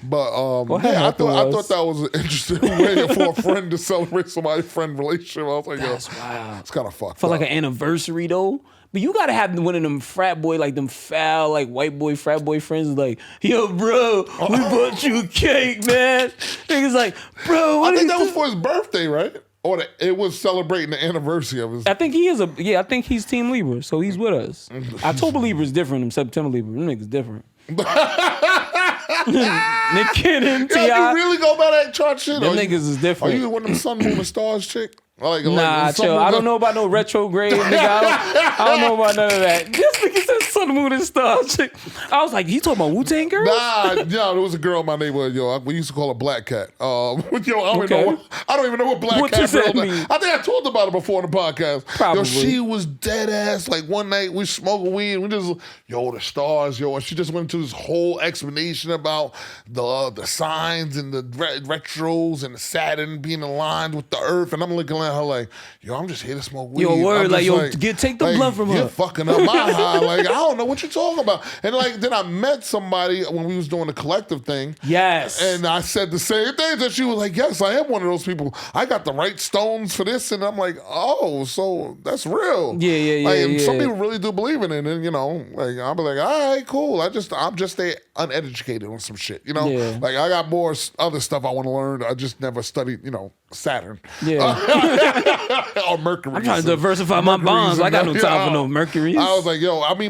But I thought that was an interesting way for a friend to celebrate somebody's friend relationship. I was like, that's wild. It's kind of fucked For up. like an anniversary though. But you gotta have one of them frat boy, like them foul, like white boy frat boy friends, like, yo, bro, we bought you a cake, man. Niggas like, bro, what I think is that was for his birthday, right? Or it was celebrating the anniversary of his. I think he is I think he's Team Libra, so he's with us. October Libra is different than September Libra. Them niggas different. Nick Cannon, T.I. Yo, you really go by that chart shit? Them niggas is different. Are you one of them sun, moon, and stars chick? Nah, chill. I don't know about no retrograde, nigga. I don't know about none of that. This nigga said sun, on the Moon and Stars chick. I was like, you talking about Wu-Tang girls? Nah, there was a girl in my neighborhood, we used to call her Black Cat. I don't even know what Black Cat girl mean? I think I talked about it before in the podcast. Probably. She was dead ass. Like one night we smoking weed, we just, the stars, and she just went into this whole explanation about the signs and the retros and the Saturn being aligned with the Earth, and I'm looking at her like, I'm just here to smoke weed. Word, take the blunt from her. You're fucking up my high. Like, I don't know what you're talking about. And then I met somebody when we was doing the collective thing. Yes. And I said the same thing, and she was like, yes, I am one of those people. I got the right stones for this. And I'm like, oh, so that's real. Yeah. Some people really do believe in it. And, I'll be like, all right, cool. I'm just stay uneducated on some shit, Like, I got more other stuff I want to learn. I just never studied, Saturn. Yeah. Or Mercury. I'm trying to diversify my bonds. I got no time for no Mercury. I was like,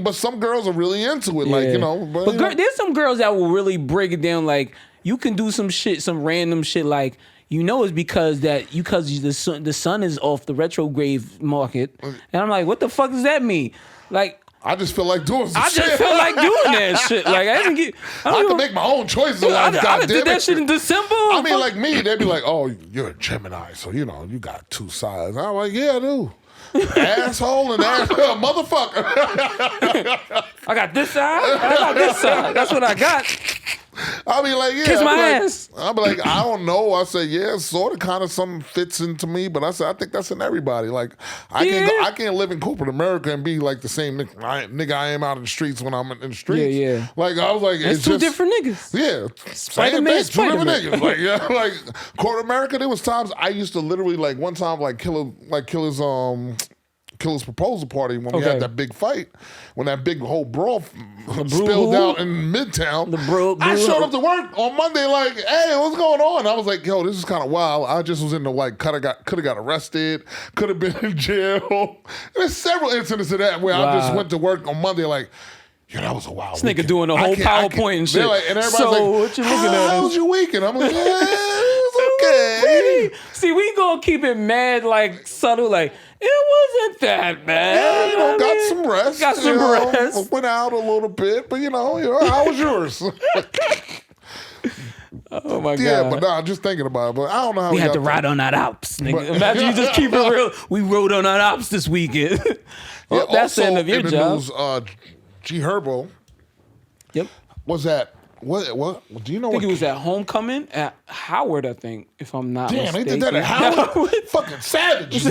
but some girls are really into it. Like, But there's some girls that will really break it down. Like, you can do some shit, some random shit like, it's because the sun is off the retrograde market. And I'm like, what the fuck does that mean? Like, I just feel like doing some shit. I just feel like doing that shit. Like, I can make my own choices. I did that shit in December. I mean, like me, they'd be like, oh, you're a Gemini, so, you got two sides. I'm like, yeah, I do. Asshole and motherfucker. I got this side. I got this side. That's what I got. I'll be like, kiss my ass. I'll be like, I don't know. I say, yeah, sort of, kind of, something fits into me, but I said, I think that's in everybody. Like, I can't live in corporate America and be like the same nigga I am out in the streets when I'm in the streets. Yeah. Like, I was like, it's two different niggas. Yeah, Spider-Man, two different niggas. Like, like corporate America. There was times I used to literally like one time kill his proposal party when we had that big fight, when that big whole brawl spilled out in Midtown. I showed up to work on Monday like, hey, what's going on? I was like, yo, this is kind of wild. I just was in the could have got arrested, could have been in jail. There's several incidents of that where I just went to work on Monday like, yeah, that was a wild weekend. This nigga doing the whole PowerPoint and shit. Like, and everybody's like, what you looking at? How was your weekend? I'm like, yeah, it was okay. See, we gonna keep it mad, like subtle, like, it wasn't that bad. Yeah, got some rest. Got some rest. Went out a little bit, but how was yours? Oh my God. Yeah, but nah, just thinking about it. But I don't know how we had to ride on that Alps, nigga. Imagine you just keep it real. We rode on that Alps this weekend. Well, that's the end of your job. News, G Herbo. Yep. Was that what? Do you know? I think it was at homecoming at Howard. I think, if I'm not mistaken. Damn, they did that at Howard. Fucking savages.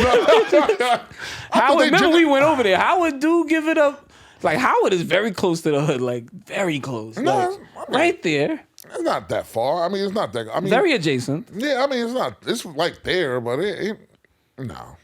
Howard. Remember we went over there. Howard do give it up. Like Howard is very close to the hood. Like very close. No, right there. It's not that far. I mean, it's not that. Very adjacent. Yeah, I mean, it's not. It's like there, but no.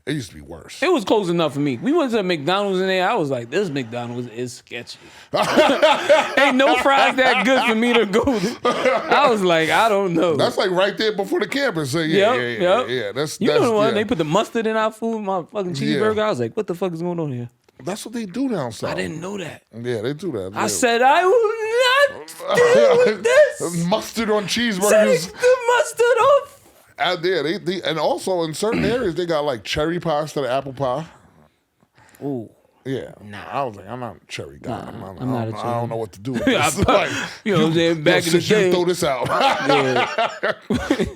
It used to be worse. It was close enough for me. We went to a McDonald's in there. I was like, this McDonald's is sketchy. Ain't no fries that good for me to go to. I was like, I don't know. That's like right there before the campus. So yeah. That's know the one. They put the mustard in our food, my fucking cheeseburger. I was like, what the fuck is going on here? That's what they do down south. I didn't know that. Yeah, they do that. I said, I will not deal with this. Mustard on cheeseburgers. Take the mustard off. Out there, they and also in certain areas they got like cherry pie instead of apple pie. Ooh. Yeah. Nah. I was like, I'm not a cherry guy. I'm not a cherry. I don't know what to do with this. Like, you know what I'm saying? Back in the day. You throw this out.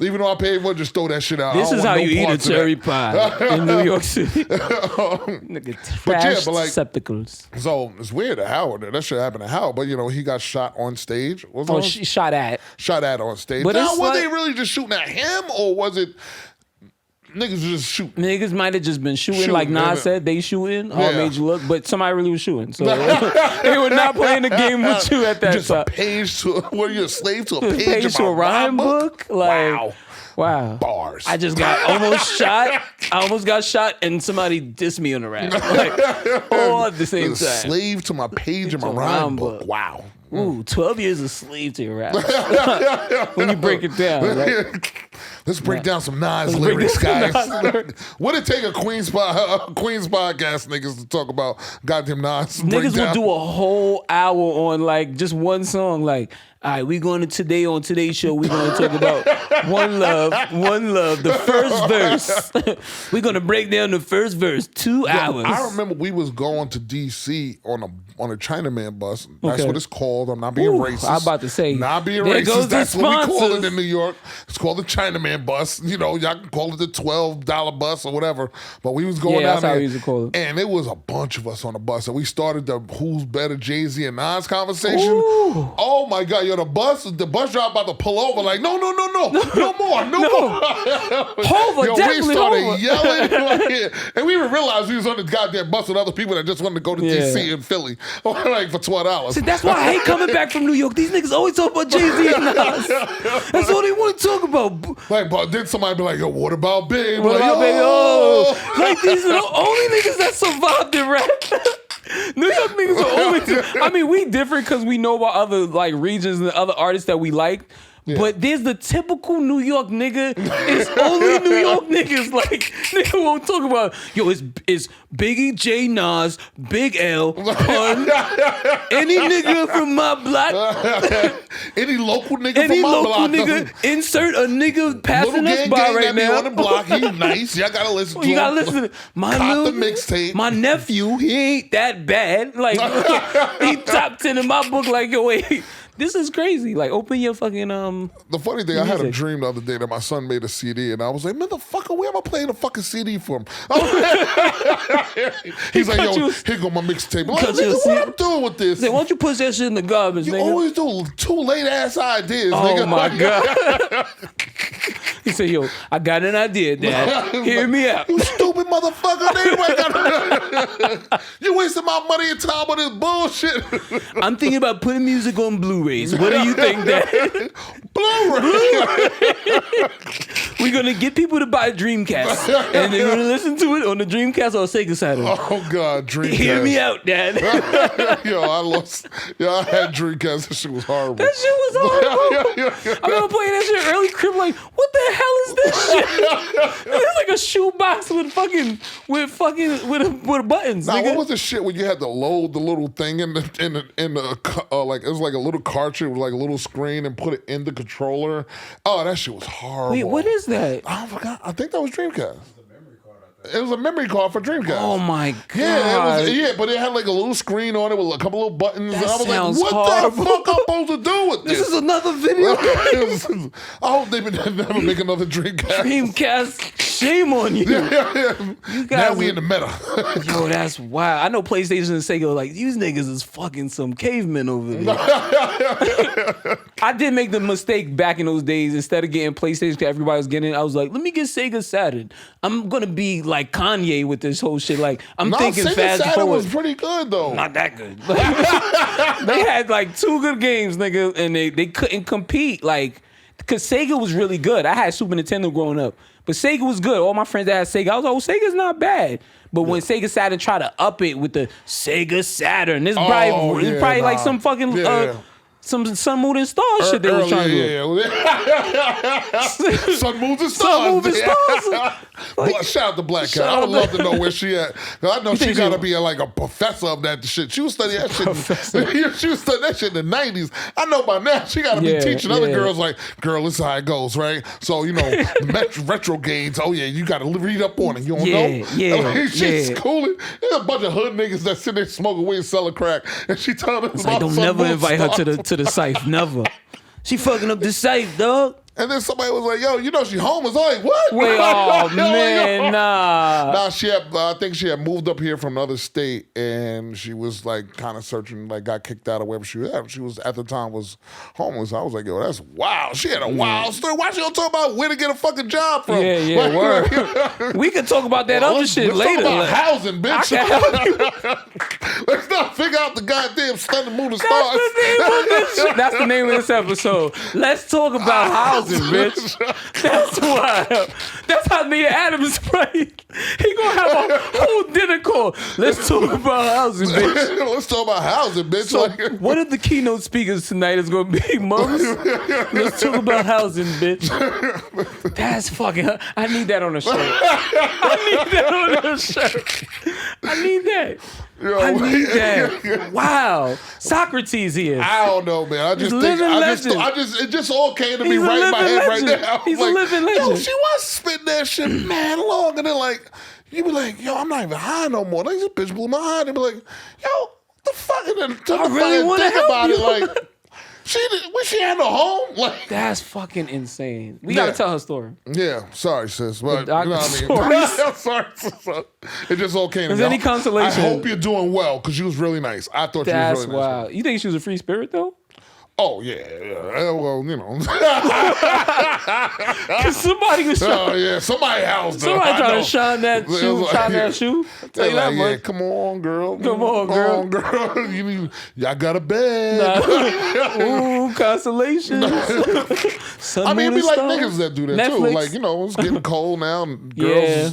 Even though I paid for it, just throw that shit out. This is how you eat a cherry pie in New York City. Nigga, trash receptacles. So it's weird at Howard. That shit happened to Howard, but he got shot on stage. Shot at. Shot at on stage. But now, was they really just shooting at him, or was it niggas just shooting? Niggas might have just been shooting like Nas said, they shooting, all made you look, but somebody really was shooting. So they were not playing the game with you at that just time. A page to, what are you, a slave to a page to a rhyme book? Like, wow. Bars. I just got almost shot. I almost got shot and somebody dissed me on the rap. Like, all at the same time. Slave to my page and my rhyme book. Wow. Ooh, 12 years a slave to your rap. When you break it down, right? Let's break down some Nas lyrics, guys. Would it take a Queens podcast niggas to talk about goddamn Nas? Niggas would do a whole hour on like just one song. Like, All right, we going to today on today's show. We're going to talk about one love, the first verse. We're going to break down the first verse, 2 hours. I remember we was going to D.C. on a Chinaman bus. That's what it's called. I'm not being racist. I'm about to say. Not being racist. That's what we call it in New York. It's called the Chinaman bus. You know, y'all can call it the $12 bus or whatever. But we was going down there. That's how we used to call it. And it was a bunch of us on the bus. And we started the Who's Better, Jay-Z and Nas conversation. Ooh. Oh my God, yo, the bus driver about to pull over like, no more. Hover, we started yelling. And we didn't realize we was on the goddamn bus with other people that just wanted to go to D.C. and Philly like for $12. See, that's why I hate coming back from New York. These niggas always talk about Jay-Z and Nas. That's all they want to talk about. Like, but then somebody be like, yo, what about Big? What about Big? Oh, like these are the only niggas that survived in rap. New York niggas are only. I mean, we different because we know about other like regions and other artists that we like. Yeah. But there's the typical New York nigga. It's only New York niggas. Like, nigga won't talk about, yo, it's Biggie, J, Nas, Big L, Pun, any nigga from my block. Any local nigga from my block. Any local nigga, insert a nigga passing us by right now. On the block, he's nice. Y'all gotta listen to him. You gotta listen to the mixtape. My nephew, he ain't that bad. Like, he top 10 in my book. Like, yo, wait. This is crazy. Like, open your fucking The funny thing, I had a dream the other day that my son made a CD, and I was like, motherfucker, where am I playing a fucking CD from? He's like, yo, here go my mixtape. Like, nigga, what I'm doing with this? Say, why don't you push that shit in the garbage, nigga? You always do 2 late ass ideas, nigga. Oh my God. He said, yo, I got an idea, Dad. Hear me out. You stupid motherfucker. You wasting my money and time on this bullshit. I'm thinking about putting music on Blu-rays. What do you think, Dad? Blu-ray. We're going to get people to buy Dreamcast. And they're going to listen to it on the Dreamcast or Sega Saturn. Oh, God, Dreamcast. Hear me out, Dad. I had Dreamcast. That shit was horrible. That shit was horrible. I remember playing that shit early crib like, what the hell is this shit? It's like a shoebox with buttons. Now, nigga. what was the shit when you had to load the little thing in the like it was like a little cartridge with like a little screen and put it in the controller? Oh, that shit was horrible. Wait, what is that? I forgot. I think that was Dreamcast. It was a memory card for Dreamcast. Oh my God. But it had like a little screen on it with a couple little buttons. That and I was sounds like, what horrible. the fuck I'm supposed to do with this? This is another video. I hope they never make another Dreamcast. Dreamcast, shame on you. You guys now we in the meta. Yo, that's wild. I know PlayStation and Sega like, these niggas is fucking some cavemen over there. I did make the mistake back in those days. Instead of getting PlayStation because everybody was getting it, I was like, let me get Sega Saturn. I'm going to be like Kanye with this whole shit. Like, I'm thinking Sega fast Saturn forward. was pretty good, though. Not that good. They had like 2 good games, nigga, and they couldn't compete. Like, because Sega was really good. I had Super Nintendo growing up, but Sega was good. All my friends that had Sega, I was like, oh, Sega's not bad. But when Sega Saturn tried to up it with the Sega Saturn, it's probably like some fucking... Some Sun, Moon, and Stars shit they was trying to do. Sun, Moon, and Stars. Sun, Moon, and Stars. Like, shout out to Black Cat. I would love to know where she at. I know she got to be like a professor of that shit. She was studying that shit. She was studying that shit in the 90s. I know by now she got to be teaching other girls like, girl, this is how it goes, right? So, you know, retro games. Oh, yeah, you got to read up on it. You don't know? Yeah, she's schooling. There's a bunch of hood niggas that sit there smoking weed and selling crack. And she told us like, don't never invite her to the site, never. She fucking up the site, dog. And then somebody was like, yo, you know she homeless. I was like, what? Wait, oh, man, nah. Nah, I think she had moved up here from another state, and she was, like, kind of searching, like, got kicked out of wherever she was at. She was, at the time, was homeless. I was like, yo, that's wild. She had a wild story. Why she don't talk about where to get a fucking job from? Yeah, word. We could talk about that other shit later. Let's talk about housing, bitch. Let's not figure out the goddamn Sun, Moon, and Stars. That's the name of this episode. Let's talk about housing. Bitch. That's wild. That's how Nia Adams prayed. He gonna have a whole dinner call. Let's talk about housing, bitch. Let's talk about housing, bitch. So, one of the keynote speakers tonight is gonna be Mumz. Let's talk about housing, bitch. That's fucking. I need that on a shirt. I need that on a shirt. I need that. Yo, I need that. Wow. Socrates here. I don't know, man. I just think it just all came to me right in my head right now. He's a living legend. Yo, she was spitting that shit mad long, and then like you be like, yo, I'm not even high no more. Like this bitch blew my high. They be like, yo, what the fuck? And then I really want to help about you. it, like. She had no home. Like that's fucking insane. We gotta tell her story. Yeah, sorry, sis, but you know what I mean. I'm sorry, sis. It just all came. Is there any consolation? I hope you're doing well because she was really nice. I thought she was really nice. That's wild. You think she was a free spirit though? Oh yeah. Well, you know. Cause somebody was trying. Oh yeah, somebody housed her. Somebody trying to shine that shoe. Shine that shoe. Tell you that much. Yeah, come on, girl. Come on, girl. Y'all got a bed. Ooh, consolation. I mean, it be like niggas that do that Netflix. too. Like, you know, it's getting cold now, and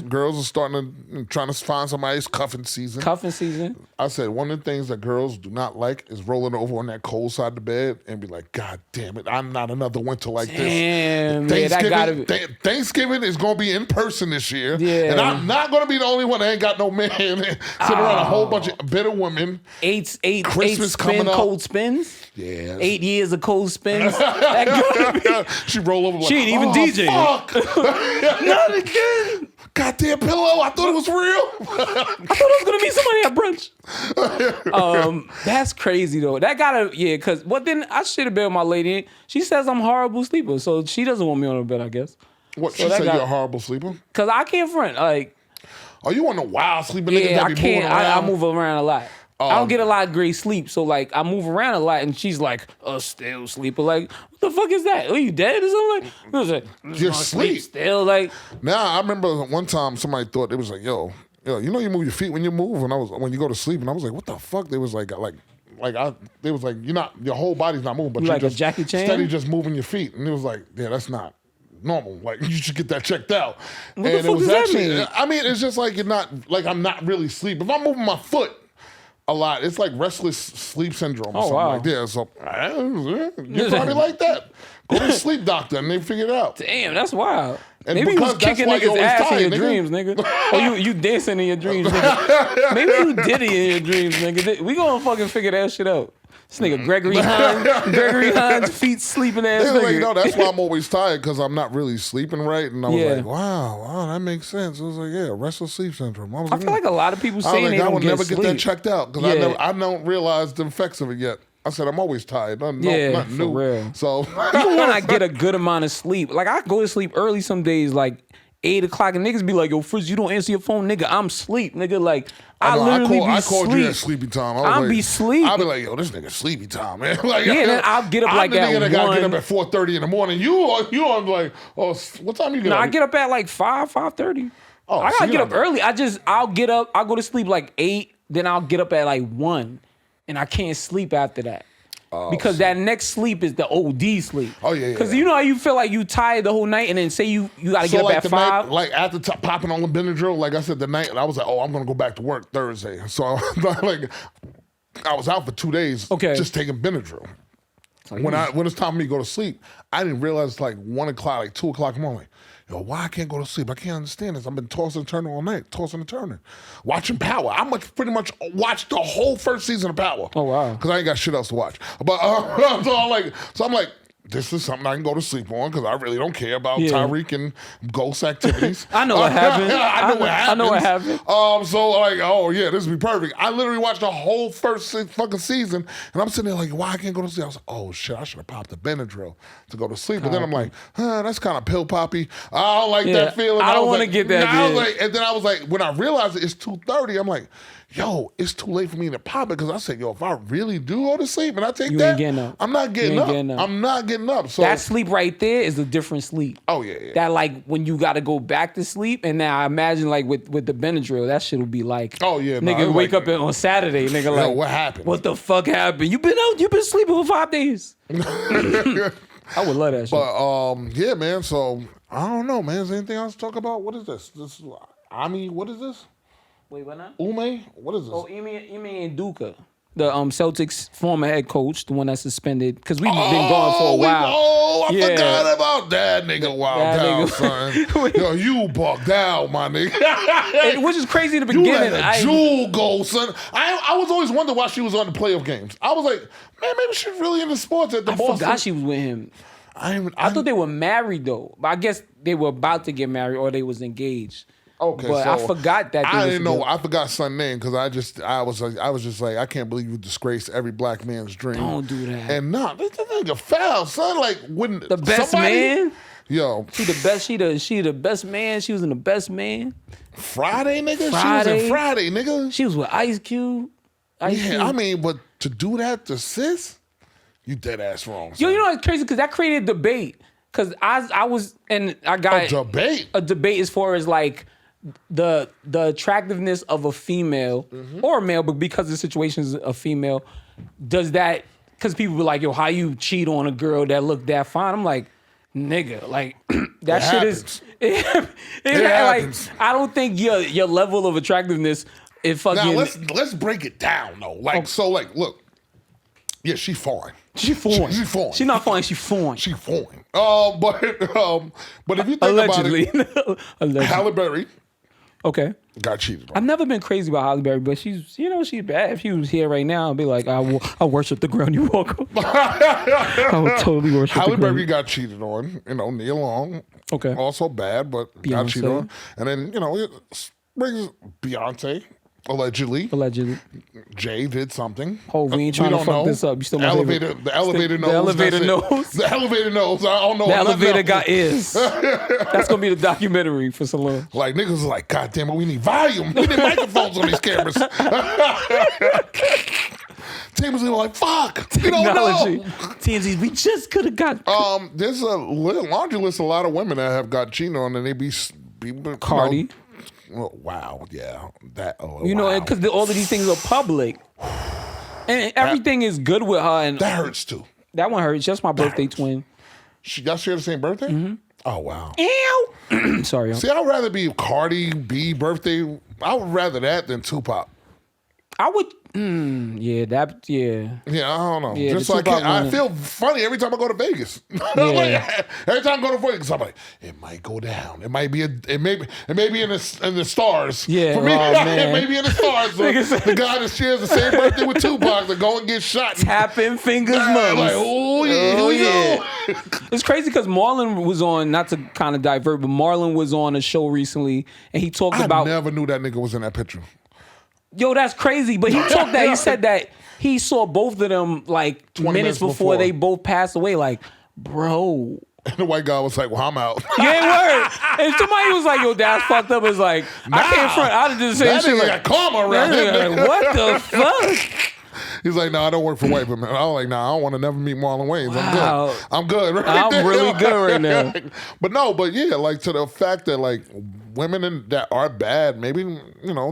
girls are starting to trying to find somebody's cuffing season. Cuffing season. I said one of the things that girls do not like is rolling over on that cold side of the bed and be like, God damn it, I'm not another winter like this. Damn, that gotta be. Thanksgiving is going to be in person this year. Yeah. And I'm not going to be the only one that ain't got no man. Sitting around a whole bunch of bitter women. Eight Christmas coming up. Cold spins. Yeah. 8 years of cold spins. She roll over like, she ain't even DJ. Fuck. Not again. Goddamn pillow. I thought it was real. I thought it was going to be somebody at brunch. That's crazy though. That gotta, because then I shit a bed with my lady. She says I'm a horrible sleeper, so she doesn't want me on her bed, I guess. What, she said you're a horrible sleeper? Because I can't front. Like, are you on the wild sleeping niggas that be moving around? I move around a lot. I don't get a lot of great sleep, so like I move around a lot, and she's like, still sleeper. Like, what the fuck is that? Are you dead or something? Like, it was like, you're asleep still. Like, now I remember one time somebody thought it was like, yo, you know you move your feet when you move, when you go to sleep, and I was like, what the fuck? They was like they was like, you're not, your whole body's not moving, but you're like just a Jackie Chan? steady just moving your feet, and it was like, yeah, that's not normal. Like you should get that checked out. What the fuck does that mean? I mean, it's just like you're not, like I'm not really asleep. If I'm moving my foot a lot, it's like restless sleep syndrome or something like that. So you're probably like that. Go to the sleep doctor and they figure it out. Damn, that's wild. And maybe you was kicking niggas' ass in your dreams, nigga. Or you dancing in your dreams, nigga. Maybe you did it in your dreams, nigga. We gonna fucking figure that shit out. This nigga Gregory Hines, feet sleeping ass nigga. Like, no, that's why I'm always tired, because I'm not really sleeping right. And I was like, wow, that makes sense. I was like, yeah, restless sleep syndrome. I feel like a lot of people saying they don't get sleep. I would never get that checked out, because I don't realize the effects of it yet. I said I'm always tired. Nothing new. Real. So even when I get a good amount of sleep, like I go to sleep early some days, like 8 o'clock, and niggas be like, yo, Fritz, you don't answer your phone, nigga. I'm sleep, nigga. Like I called you at sleepy time. I'll be sleep. I'll be like, yo, this nigga sleepy time, man. Like, then I'll get up I'm like the nigga at that gotta get up at 4:30 in the morning. You on like, what time you get up? I get up at like 5:30. Oh, I gotta get up early. I'll get up. I'll go to sleep like 8. Then I'll get up at like 1, and I can't sleep after that. Because that next sleep is the OD sleep. Oh, yeah. Because you know how you feel like you tired the whole night, and then say you got to get up at 5? Night, like after popping on the Benadryl, like I said, the night, I was like, I'm going to go back to work Thursday. So like, I was out for 2 days just taking Benadryl. When it's time for me to go to sleep, I didn't realize it's like 1 o'clock, like 2 o'clock in the morning. Yo, why I can't go to sleep? I can't understand this. I've been tossing and turning all night, tossing and turning. Watching Power. I pretty much watched the whole first season of Power. Oh, wow. Because I ain't got shit else to watch. But so I'm like, this is something I can go to sleep on, because I really don't care about Tyreek and ghost activities. I know what happened. I know what happened. So like, this would be perfect. I literally watched the whole first fucking season, and I'm sitting there like, why I can't go to sleep? I was like, oh shit, I should have popped the Benadryl to go to sleep. But then I'm like, that's kind of pill poppy. I don't like that feeling. I don't want to get that. And then I was like, when I realized it's 2:30, I'm like, yo, it's too late for me to pop it, because I said, yo, if I really do go to sleep and I take that, I'm not getting up. I'm not getting up. So that sleep right there is a different sleep. Oh, yeah. That like when you got to go back to sleep, and now I imagine like with the Benadryl, that shit will be like, nigga, wake up on Saturday, nigga, like, what happened? What the fuck happened? You been sleeping for 5 days. I would love that shit. But yeah, man. So I don't know, man. Is there anything else to talk about? What is this? What is this? Wait, what now? Ume? What is this? Oh, Ime and Duka. the Celtics former head coach, the one that's suspended, because we've been going for a while. I forgot about that nigga. Wild down, son. Yo, you bugged out, my nigga. Which is crazy in the beginning. You let a jewel go, son. I was always wondering why she was on the playoff games. I was like, man, maybe she's really into sports at the Boston. I forgot she was with him. I thought they were married though, but I guess they were about to get married or they was engaged. Okay, but so I forgot that. I didn't know. I forgot son's name because I was just like, I can't believe you disgrace every black man's dream. Don't do that. And this nigga foul, son. Like when the best man. Yo, she the best. She the best man. She was in the best man. Friday, nigga. She was in Friday, nigga. She was with Ice Cube. Cube. I mean, but to do that to sis, you dead ass wrong. Son. Yo, you know what's crazy? Because that created a debate. Because I was and I got a debate as far as like the attractiveness of a female or a male, but because the situation is a female, does that? Because people were like, yo, how you cheat on a girl that looked that fine? I'm like, nigga, like that shit happens. It happens. Like, I don't think your level of attractiveness is fucking. Now let's break it down though. Like so, like look, yeah, she fine. She fine. She fine. She not fine. She fine. She fine. But if you think Allegedly. about it, Halle Berry. Okay. Got cheated on. I've never been crazy about Halle Berry, but she's bad. If she was here right now, I'd be like, I worship the ground you walk on. I would totally worship Halle the ground. Berry got cheated on. Nia Long. Okay. Also bad, but Beyonce. got cheated on. And then, it brings Beyonce, allegedly. Jay did something. Oh, we ain't trying to fuck this up. You still the elevator knows. The elevator knows. The elevator knows. I don't know. The elevator got ears. That's gonna be the documentary for Salon. Like niggas is like, God damn it, we need volume. We need microphones on these cameras. Team was like, fuck. Technology. TMZ, we just could have got. There's a laundry list of a lot of women that have got cheated on, and they be Cardi. Oh, wow, yeah, that. Oh, because all of these things are public, and everything is good with her. And that hurts too. That one hurts. Just my birthday twin. Y'all share the same birthday? Mm-hmm. Oh wow. Ew. Sorry. See, I'd rather be Cardi B birthday. I would rather that than Tupac. I would. Yeah, I don't know. Yeah, just like I feel funny every time I go to Vegas. Yeah. Every time I go to Vegas, I'm like, it might go down. It may be in the stars. Yeah, for me, man. it may be in the stars. So the guy that shares the same birthday with Tupac to go and get shot. Tapping fingers, mums. Like, oh yeah. It's crazy because Marlon was on. Not to kind of divert, but Marlon was on a show recently, and he talked about. I never knew that nigga was in that picture. Yo, that's crazy. But he he said that he saw both of them like 20 minutes before they both passed away. Like, bro. And the white guy was like, well, I'm out. Yeah, word. And somebody was like, yo, that's fucked up. It's like, I can't front. I did the same shit. That nigga got karma around him. Like, what the fuck? He's like, no, I don't work for white women. I was like, nah, I don't want to never meet Marlon Wayans. Wow. I'm good. Right I'm there. really good right now. But yeah, like to the fact that like women that are bad, maybe,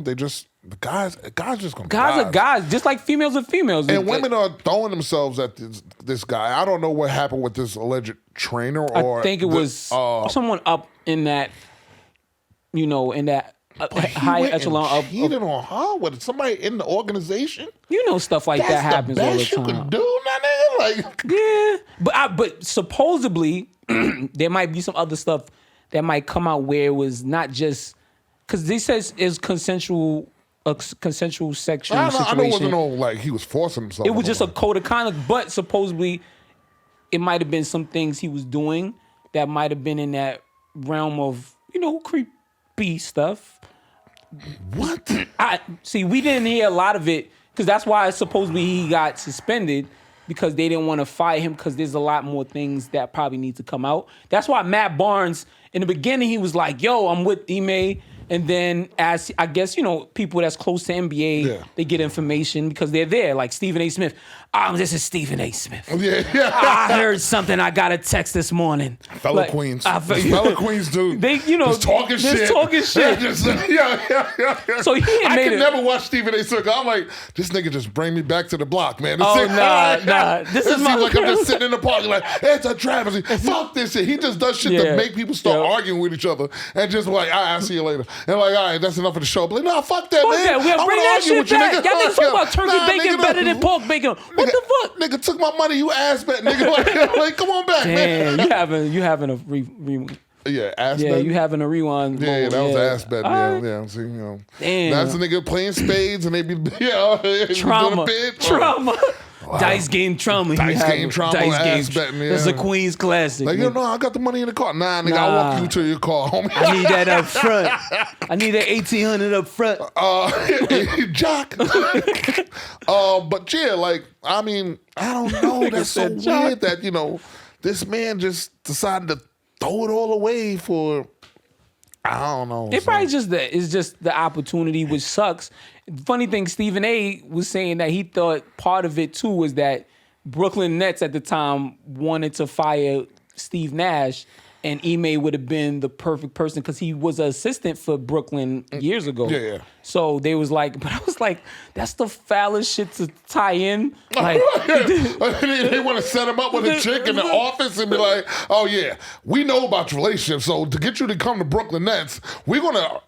they just, the guys just gonna guys are guys, just like females are females. And women are throwing themselves at this guy. I don't know what happened with this alleged trainer or I think it was someone up in that, in that high echelon of cheated on her with somebody in the organization. Stuff like that happens all the That's time. the best you can do, my nigga. Like, yeah, but supposedly there might be some other stuff that might come out where it was not just because this says is consensual. A consensual sexual situation. I know it wasn't like he was forcing himself. It was just a code of conduct, but supposedly it might have been some things he was doing that might have been in that realm of creepy stuff. What? We didn't hear a lot of it because that's why supposedly he got suspended because they didn't want to fire him because there's a lot more things that probably need to come out. That's why Matt Barnes in the beginning he was like, "Yo, I'm with Ime." And then, as I guess, people that's close to NBA, they get information because they're there. Like Stephen A. Smith. This is Stephen A. Smith. Yeah. I heard something. I got a text this morning. Fellow Queens. Fellow Queens, dude. They, just talking shit. Yeah. So he I could never watch Stephen A. Smith. I'm like, this nigga just bring me back to the block, man. Nah. This is my like I'm just sitting in the park like, it's a travesty. Fuck this shit. He just does shit to make people start arguing with each other and just like, I'll see you later. And like, all right, that's enough of the show. But like, nah, fuck that, Fuck man. that. We'll bring that shit back. Y'all niggas talk about turkey bacon better than pork bacon. What the fuck? Nigga took my money. You ass bet, nigga. Like, come on back, man. Damn, you having a Yeah, ass yeah, bet. you having a rewind. Yeah, that was ass bet. Right. Yeah. See, Damn. that's the nigga playing spades and they be trauma. Wow. Dice game trauma. Dice game trauma. Ass betting. Yeah. That's a Queen's classic. Like, no, I got the money in the car. Nah, nigga, I'll walk you to your car, homie. I need that up front. I need that 1,800 up front. Jock. But yeah, like, I mean, I don't know. That's so weird that, this man just decided to throw it all away for, I don't know. It probably it's just the opportunity, which sucks. Funny thing, Stephen A. was saying that he thought part of it too was that Brooklyn Nets at the time wanted to fire Steve Nash, and Ime would have been the perfect person because he was an assistant for Brooklyn years ago. Yeah. So they was like, but I was like, that's the foulest shit to tie in. Like, they want to set him up with a chick in the office and be like, oh yeah, we know about your relationship, so to get you to come to Brooklyn Nets, we're gonna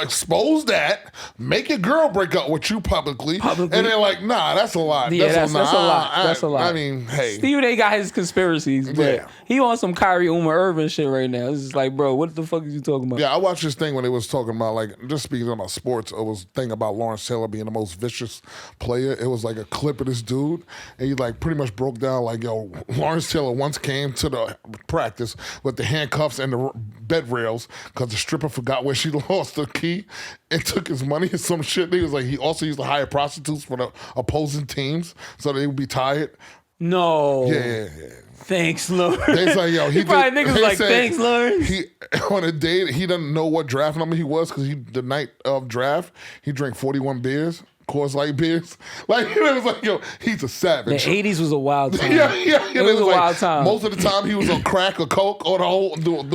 expose that, make your girl break up with you publicly. And they're like, nah, that's a lot. Yeah, that's a lot. That's a lot. I mean, hey. Stephen A. got his conspiracies, but he on some Kyrie Irving shit right now. It's just like, bro, what the fuck are you talking about? Yeah, I watched this thing when it was talking about, like, just speaking about sports, it was a thing about Lawrence Taylor being the most vicious player. It was like a clip of this dude, and he like pretty much broke down like, yo, Lawrence Taylor once came to the practice with the handcuffs and the bed rails because the stripper forgot where she lost the key and took his money and some shit. He was like, he also used to hire prostitutes for the opposing teams so they would be tired. No. Yeah. Thanks, Lord. They say, yo, niggas like, thanks, Lord. He on a day he doesn't know what draft number he was because the night of draft he drank 41 beers. Coors Light beers. Like, it was like, yo, he's a savage. The 80s was a wild time. Yeah. It was a wild time. Most of the time he was on crack or coke or the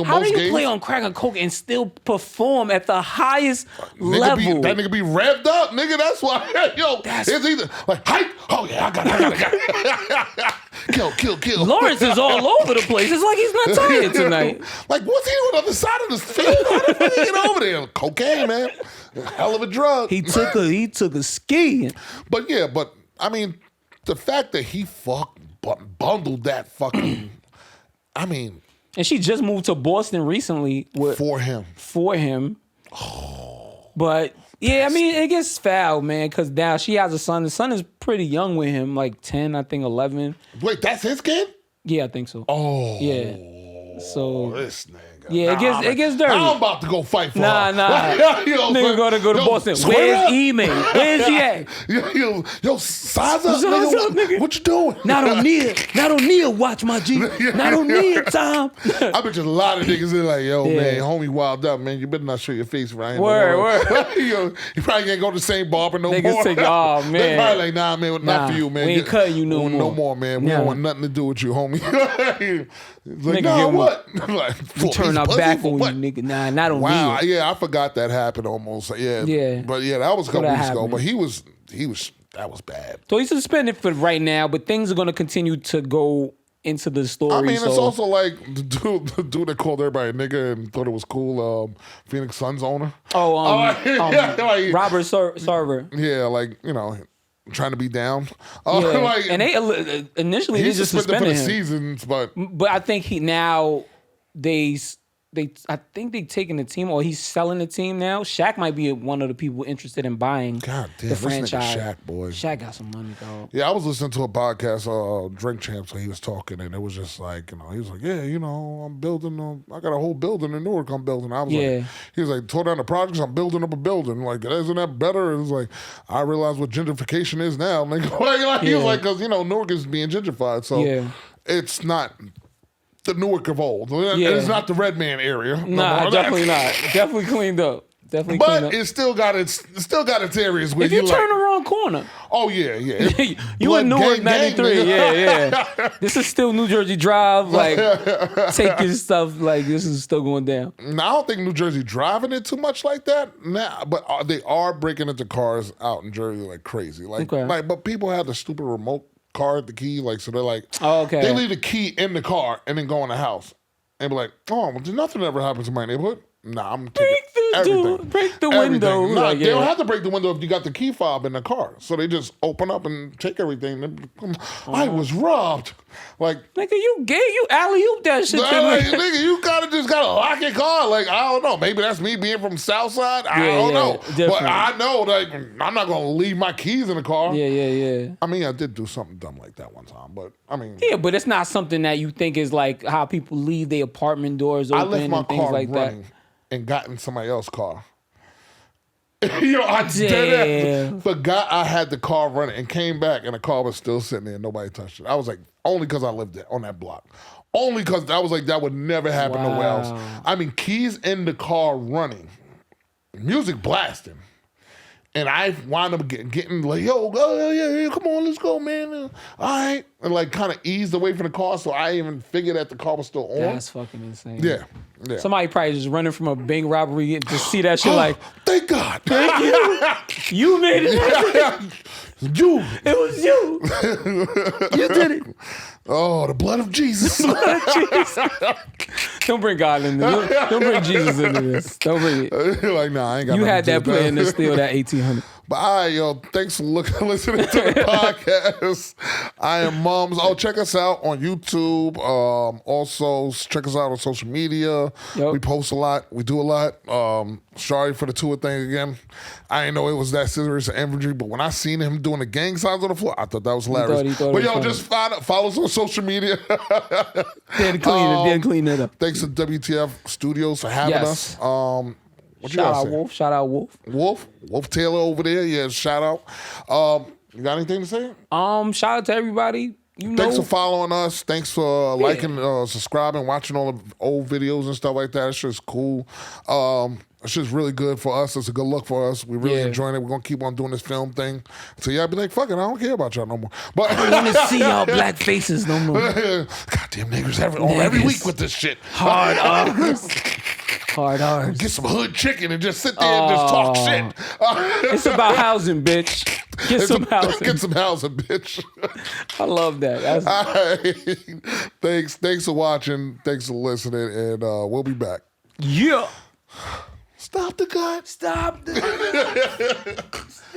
How most do you games. play on crack or coke and still perform at the highest level? That nigga be revved up, nigga. That's why, yo, it's either like, hype. Oh, yeah, I got it. Kill. Lawrence is all over the place. It's like he's not tired tonight. Like, what's he on the other side of the field? How the fuck he get over there? Cocaine, man. Hell of a drug. He took a ski. But I mean, the fact that he bundled that fucking, I mean. And she just moved to Boston recently. For him. But yeah, I mean, it gets foul, man, because now she has a son. The son is pretty young with him, like 10, I think 11. Wait, that's his kid? Yeah, I think so. Oh. Yeah. So. This nigga. Yeah, it gets dirty. I'm about to go fight for her. Nah. Nigga gonna go to Boston. Where's Ime? Where's he at? Yo, size up, nigga. What you doing? Not on Neil. Watch my G. Not on Neil, Tom. I bet you a lot of niggas are like, yo, man, homie wild up, man. You better not show your face right. Word. You probably can't go to the same barber no more. Niggas say, oh, man. They probably like, nah, man, not for you, man. We ain't cutting you no more. No more, man. We don't want nothing to do with you, homie. Like, nigga, nah, what? We turn our back on you, nigga. Nah, not on Wow, me. yeah, I forgot that happened almost. Yeah. But yeah, that was a couple weeks ago. But he was that was bad. So he's suspended for right now, but things are gonna continue to go into the story. I mean, it's also like the dude that called everybody a nigga and thought it was cool, Phoenix Suns owner. Robert Sarver. Yeah, like, trying to be down. Like, and they initially they just suspended for the him. seasons, but I think I think they taking the team, or he's selling the team now. Shaq might be one of the people interested in buying the franchise. Shaq, boy. Shaq got some money, dog. Yeah, I was listening to a podcast, Drink Champs, and he was talking, and it was just like, he was like, yeah, I'm building, I got a whole building in Newark I'm building. I was like, he was like, tore down the projects, I'm building up a building. Like, isn't that better? It was like, I realize what gentrification is now. Like, he was like, because, Newark is being gentrified, so it's not the Newark of old. It's not the Red Man area. Nah, definitely not. Definitely cleaned up. But it still got its areas where if you turn the wrong corner. Oh yeah. You in Newark 93. Yeah. This is still New Jersey Drive. Like, take your stuff. Like, this is still going down. Now, I don't think New Jersey driving it too much like that. Nah, but they are breaking into cars out in Jersey like crazy. But people have the stupid remote car at the key, like, so they're like, they leave the key in the car and then go in the house and be like, oh, well, nothing ever happens in my neighborhood. Nah, I'm taking everything. Break the window. No, Like, they don't have to break the window if you got the key fob in the car. So they just open up and take everything. I was robbed. Like, nigga, you gay? You alley-oop that shit. Nigga, you just gotta lock your car. Like, I don't know. Maybe that's me being from Southside. I don't know. Definitely. But I know, like, I'm not gonna leave my keys in the car. Yeah. I mean, I did do something dumb like that one time, but I mean, yeah, but it's not something that you think is like how people leave their apartment doors open. I left my and things car like running that. and got in somebody else's car. I forgot I had the car running and came back and the car was still sitting there and nobody touched it. I was like, only because I lived there on that block. Only because I was like, that would never happen nowhere else. I mean, keys in the car running, music blasting. And I wound up getting like, yo, yeah, come on, let's go, man. All right. And like kind of eased away from the car so I even figured that the car was still on. That's fucking insane. Yeah. Somebody probably just running from a bank robbery to see that shit like, thank God. Thank you. You made it. You. It was you. You did it. Oh, the blood of Jesus. Don't bring God into this. Don't bring Jesus into this. Don't bring it. Like, nah, I ain't got You had that plan to steal that 1800. But all right, yo, thanks for listening to the podcast. I am Mumz. Oh, check us out on YouTube. Also, check us out on social media. Yep. We post a lot. We do a lot. Sorry for the tour thing again. I didn't know it was that serious injury, but when I seen him doing the gang signs on the floor, I thought that was hilarious. He thought but yo, just follow us on social media. Didn't clean it up. Thanks to WTF Studios for having us. Shout out Wolf. Shout out Wolf. Wolf Taylor over there. Yeah, shout out. You got anything to say? Shout out to everybody. Thanks for following us. Thanks for liking, subscribing, watching all the old videos and stuff like that. That shit's cool. It's just really good for us. It's a good look for us. We really enjoying it. We're gonna keep on doing this film thing. So y'all be like, fuck it, I don't care about y'all no more. But I don't want to see y'all black faces no more. Goddamn niggas every week with this shit. Hard R's. Hard R's. Get some hood chicken and just sit there and just talk shit. It's about housing, bitch. Get some housing. Get some housing, bitch. I love that. Thanks for watching. Thanks for listening, and we'll be back. Yeah. Stop the cut. Stop the